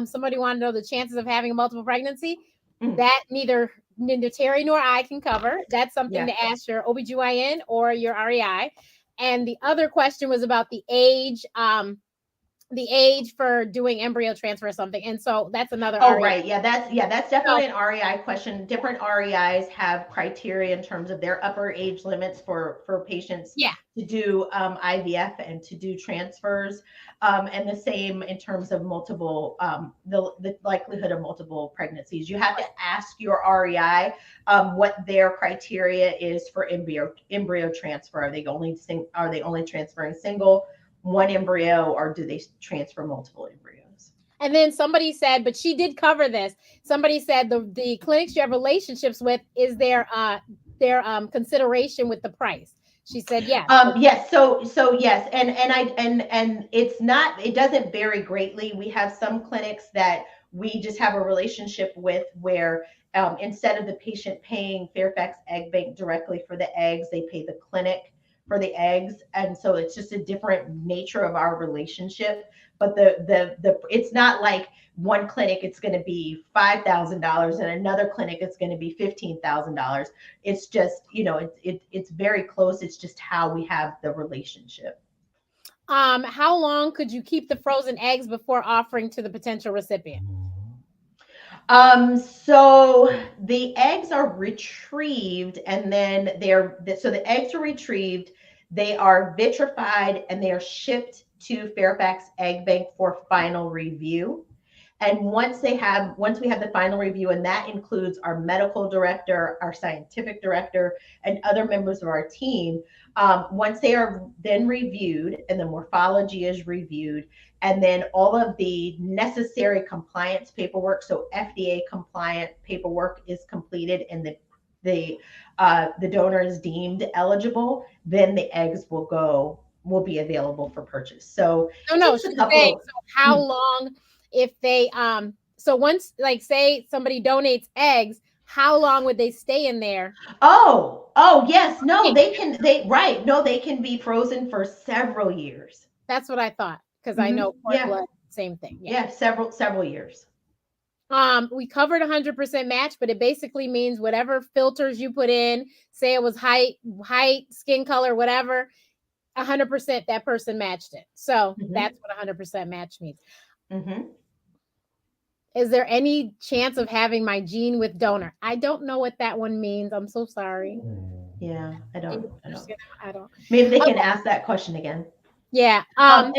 Somebody wanted to know the chances of having a multiple pregnancy. That neither Teri nor I can cover. That's something to ask your OBGYN or your REI. And the other question was about the age for doing embryo transfer or something. And so that's another REI. Right. That's definitely an REI question. Different REIs have criteria in terms of their upper age limits for patients to do IVF and to do transfers. And the same in terms of multiple, the likelihood of multiple pregnancies. You have to ask your REI what their criteria is for embryo transfer. Are they only transferring single, 1 embryo, or do they transfer multiple embryos? And then somebody said, but she did cover this. Somebody said the clinics you have relationships with is their consideration with the price. She said yes. Yes, so yes, and it's not, it doesn't vary greatly. We have some clinics that we just have a relationship with where instead of the patient paying Fairfax Egg Bank directly for the eggs, they pay the clinic for the eggs, and so it's just a different nature of our relationship. But the it's not like one clinic it's going to be $5,000 and another clinic it's going to be $15,000. It's just, it's very close. It's just how we have the relationship. How long could you keep the frozen eggs before offering to the potential recipient? So the eggs are retrieved and then so the eggs are retrieved, they are vitrified and they are shipped to Fairfax Egg Bank for final review. And once we have the final review, and that includes our medical director, our scientific director, and other members of our team, once they are then reviewed and the morphology is reviewed, and then all of the necessary compliance paperwork, so FDA compliant paperwork is completed, and the donor is deemed eligible, then the eggs will be available for purchase. So it No, takes a she's saying, couple. so how long if they so once, like, say somebody donates eggs, how long would they stay in there? Oh, yes. No, right. No, they can be frozen for several years. That's what I thought, because I know cord Yeah. blood, same thing. Yeah. Yeah. Several years. We covered 100% match, but it basically means whatever filters you put in, say it was height, skin color, whatever, 100% that person matched it. So Hmm. that's what 100% match means. Hmm. Is there any chance of having my gene with donor? I don't know what that one means. I'm so sorry. Yeah. I don't. Maybe they can Okay. ask that question again. Yeah. And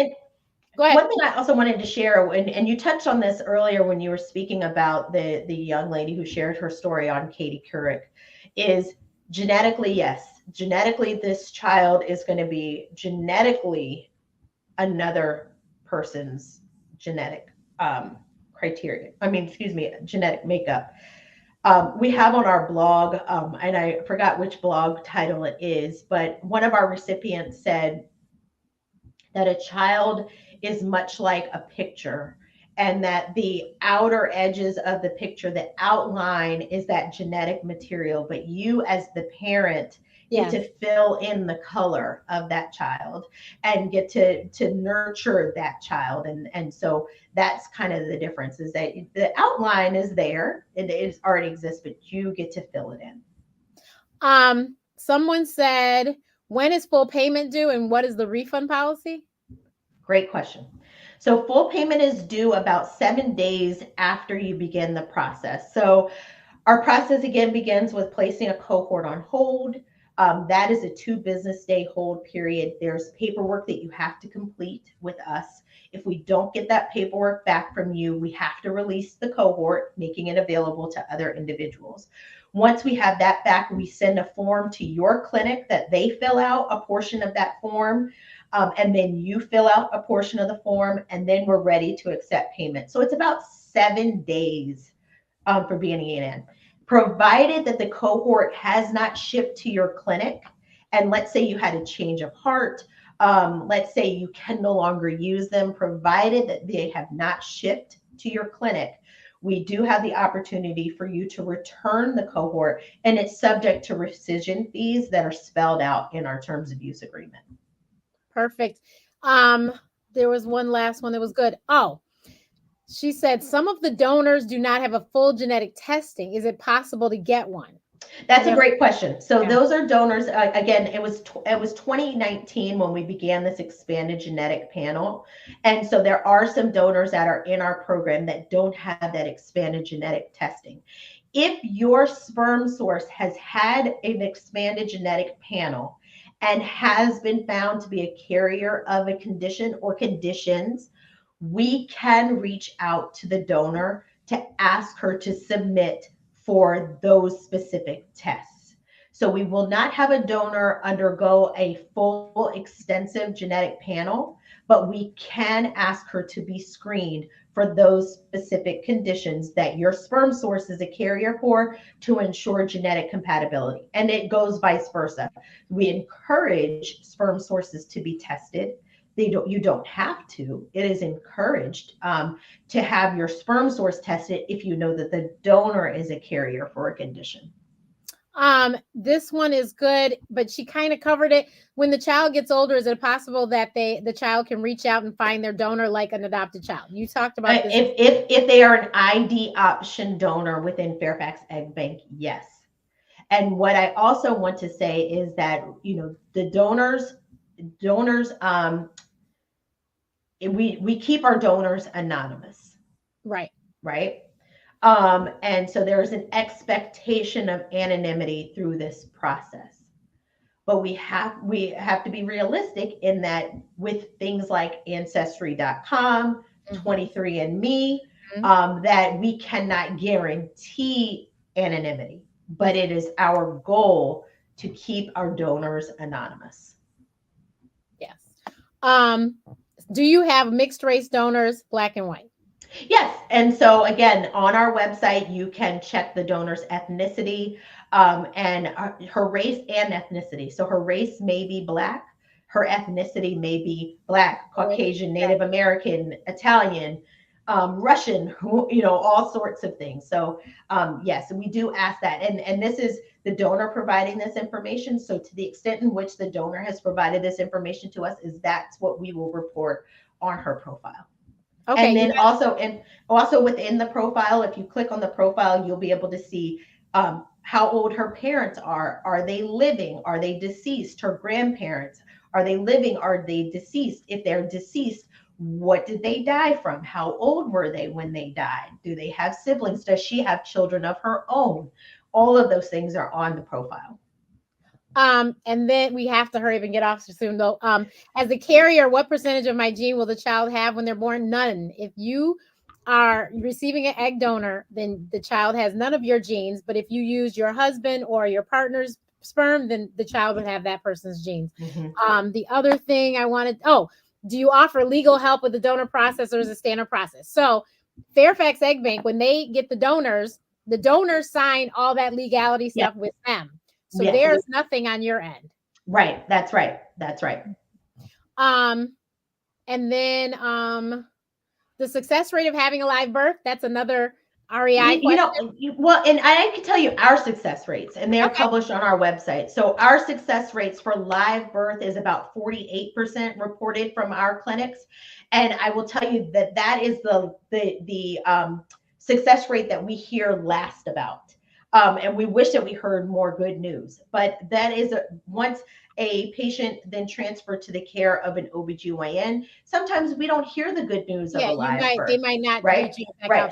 Go ahead. one thing I also wanted to share, and you touched on this earlier when you were speaking about the young lady who shared her story on Katie Couric, is genetically, yes, genetically, this child is going to be genetically another person's genetic criteria. I mean, excuse me, genetic makeup. We have on our blog, and I forgot which blog title it is, but one of our recipients said that a child is much like a picture, and that the outer edges of the picture, the outline is that genetic material, but you as the parent get Yes. to fill in the color of that child and get to nurture that child. And so that's kind of the difference, is that the outline is there, it is already exists, but you get to fill it in. Someone said, when is full payment due and what is the refund policy? Great question. So full payment is due about 7 days after you begin the process. So our process again begins with placing a cohort on hold. That is a 2 business day hold period. There's paperwork that you have to complete with us. If we don't get that paperwork back from you, we have to release the cohort, making it available to other individuals. Once we have that back, we send a form to your clinic that they fill out a portion of that form. And then you fill out a portion of the form, and then we're ready to accept payment. So it's about 7 days for beginning, provided that the cohort has not shipped to your clinic. And let's say you had a change of heart. Let's say you can no longer use them, provided that they have not shipped to your clinic. We do have the opportunity for you to return the cohort, and it's subject to rescission fees that are spelled out in our terms of use agreement. Perfect. There was one last one that was good. Oh, she said some of the donors do not have a full genetic testing. Is it possible to get one? That's a great question. So Yeah. those are donors. Again, it was 2019 when we began this expanded genetic panel, and so there are some donors that are in our program that don't have that expanded genetic testing. If your sperm source has had an expanded genetic panel and has been found to be a carrier of a condition or conditions, we can reach out to the donor to ask her to submit for those specific tests. So we will not have a donor undergo a full extensive genetic panel, but we can ask her to be screened for those specific conditions that your sperm source is a carrier for, to ensure genetic compatibility. And it goes vice versa. We encourage sperm sources to be tested. You don't have to. It is encouraged to have your sperm source tested if you know that the donor is a carrier for a condition. This one is good, but she kind of covered it. When the child gets older, is it possible that the child can reach out and find their donor like an adopted child? You talked about this. If they are an ID option donor within Fairfax Egg Bank, yes. And what I also want to say is that, the donors, we keep our donors anonymous, Right. right? And so there's an expectation of anonymity through this process. But we have to be realistic in that with things like Ancestry.com, 23andMe, that we cannot guarantee anonymity, but it is our goal to keep our donors anonymous. Yes. Do you have mixed race donors, black and white? Yes. And so again, on our website, you can check the donor's ethnicity, and her race and ethnicity. So her race may be black, her ethnicity may be black, Caucasian, Native American, Italian, Russian, all sorts of things. So yes, we do ask that. And this is the donor providing this information. So to the extent in which the donor has provided this information to us, that's what we will report on her profile. Okay. And then also within the profile, if you click on the profile, you'll be able to see how old her parents are. Are they living? Are they deceased? Her grandparents, are they living? Are they deceased? If they're deceased, what did they die from? How old were they when they died? Do they have siblings? Does she have children of her own? All of those things are on the profile. And then we have to hurry up and get off soon though. As a carrier, what percentage of my gene will the child have when they're born? None. If you are receiving an egg donor, then the child has none of your genes. But if you use your husband or your partner's sperm, then the child would have that person's genes. The other thing I wanted, do you offer legal help with the donor process, or is it standard process? So Fairfax Egg Bank, when they get the donors sign all that legality stuff with them. So there's nothing on your end. Right. That's right. And then the success rate of having a live birth, that's another REI question. And I can tell you our success rates, and they're published on our website. So our success rates for live birth is about 48% reported from our clinics. And I will tell you that is the success rate that we hear last about. And we wish that we heard more good news, but that is once a patient then transferred to the care of an OBGYN, sometimes we don't hear the good news of a live birth. They might not. Right.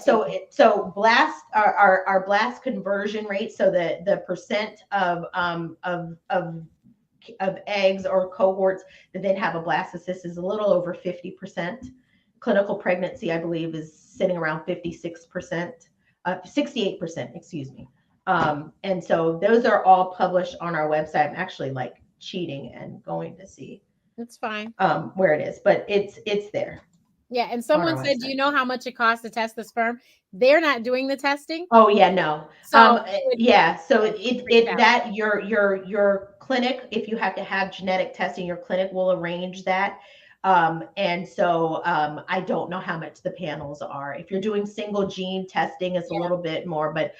So blast, our blast conversion rate. So the percent of eggs or cohorts that then have a blastocyst is a little over 50%. Clinical pregnancy, I believe, is sitting around 56%, 68%, excuse me. And so those are all published on our website. I'm actually cheating and going to see. That's fine. Where it is, but it's there. Yeah. And someone said, do you know how much it costs to test the sperm? They're not doing the testing. Oh yeah, no. So your clinic, if you have to have genetic testing, your clinic will arrange that. And so I don't know how much the panels are. If you're doing single gene testing, it's a little bit more, but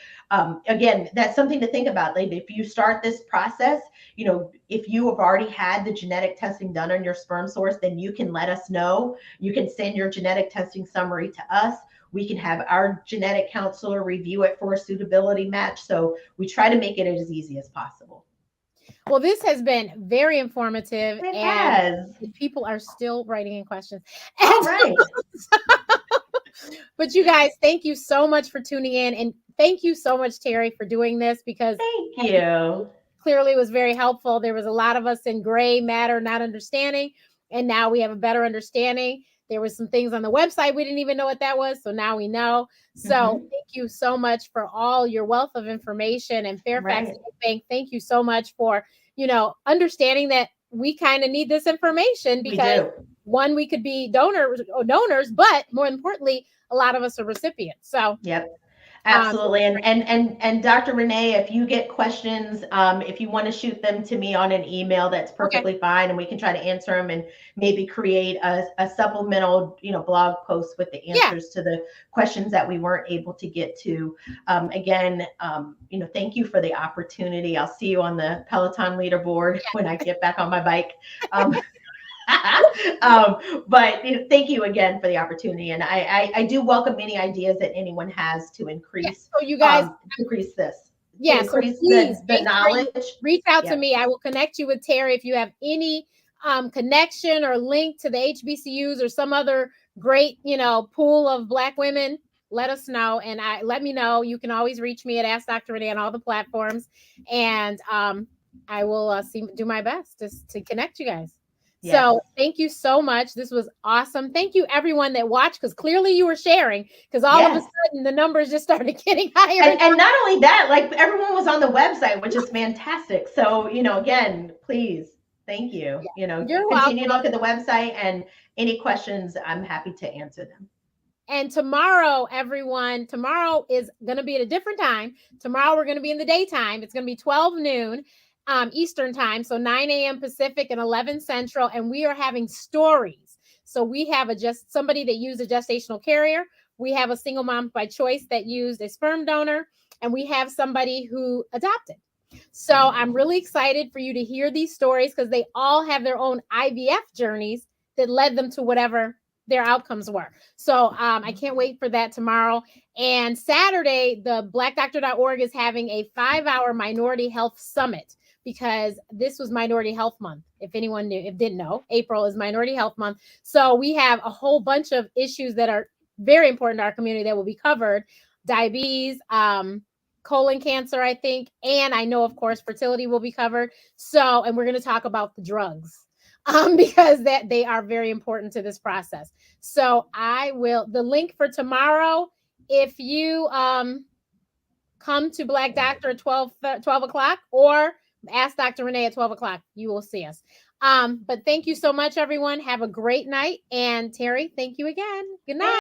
again, that's something to think about. If you start this process, if you have already had the genetic testing done on your sperm source, then you can let us know. You can send your genetic testing summary to us. We can have our genetic counselor review it for a suitability match. So we try to make it as easy as possible. Well, this has been very informative. It has. People are still writing in questions. All right. But you guys, thank you so much for tuning in. And thank you so much, Teri, for doing this, because thank you. Clearly was very helpful. There was a lot of us in gray matter, not understanding. And now we have a better understanding. There was some things on the website we didn't even know what that was. So now we know. So thank you so much for all your wealth of information. And Fairfax Egg Bank, thank you so much for, understanding that we kind of need this information, because one, we could be donors, but more importantly, a lot of us are recipients. So Yep. Absolutely. And Dr. Renee, if you get questions, if you want to shoot them to me on an email, that's perfectly fine. And we can try to answer them and maybe create a supplemental, blog post with the answers to the questions that we weren't able to get to. Again, thank you for the opportunity. I'll see you on the Peloton leaderboard when I get back on my bike. But thank you again for the opportunity, and I do welcome any ideas that anyone has to increase. So you guys increase this. Yeah, so increase please the knowledge. Reach out to me. I will connect you with Teri if you have any connection or link to the HBCUs or some other great pool of Black women. Let us know, and let me know. You can always reach me at Ask Dr. Renee on all the platforms, and I will do my best to connect you guys. Yes. So thank you so much. This was awesome. Thank you everyone that watched, because clearly you were sharing, because all of a sudden the numbers just started getting higher. And not only that, like everyone was on the website, which is fantastic. So, again, please, thank you. You're continue to look at the website, and any questions, I'm happy to answer them. And tomorrow, everyone, tomorrow is going to be at a different time. Tomorrow we're going to be in the daytime. It's going to be 12 noon. Eastern time, so 9 a.m. Pacific and 11 Central, and we are having stories. So we have somebody that used a gestational carrier. We have a single mom by choice that used a sperm donor, and we have somebody who adopted. So I'm really excited for you to hear these stories, because they all have their own IVF journeys that led them to whatever their outcomes were. So I can't wait for that tomorrow. And Saturday, the blackdoctor.org is having a 5-hour minority health summit, because this was Minority Health Month. If anyone didn't know, April is Minority Health Month. So we have a whole bunch of issues that are very important to our community that will be covered. Diabetes, colon cancer, I think. And I know, of course, fertility will be covered. So, and we're going to talk about the drugs, because they are very important to this process. So the link for tomorrow, if you come to Black Doctor at 12 o'clock, or Ask Dr. Renee at 12 o'clock, you will see us. But thank you so much, everyone. Have a great night. And Teri, thank you again. Good night.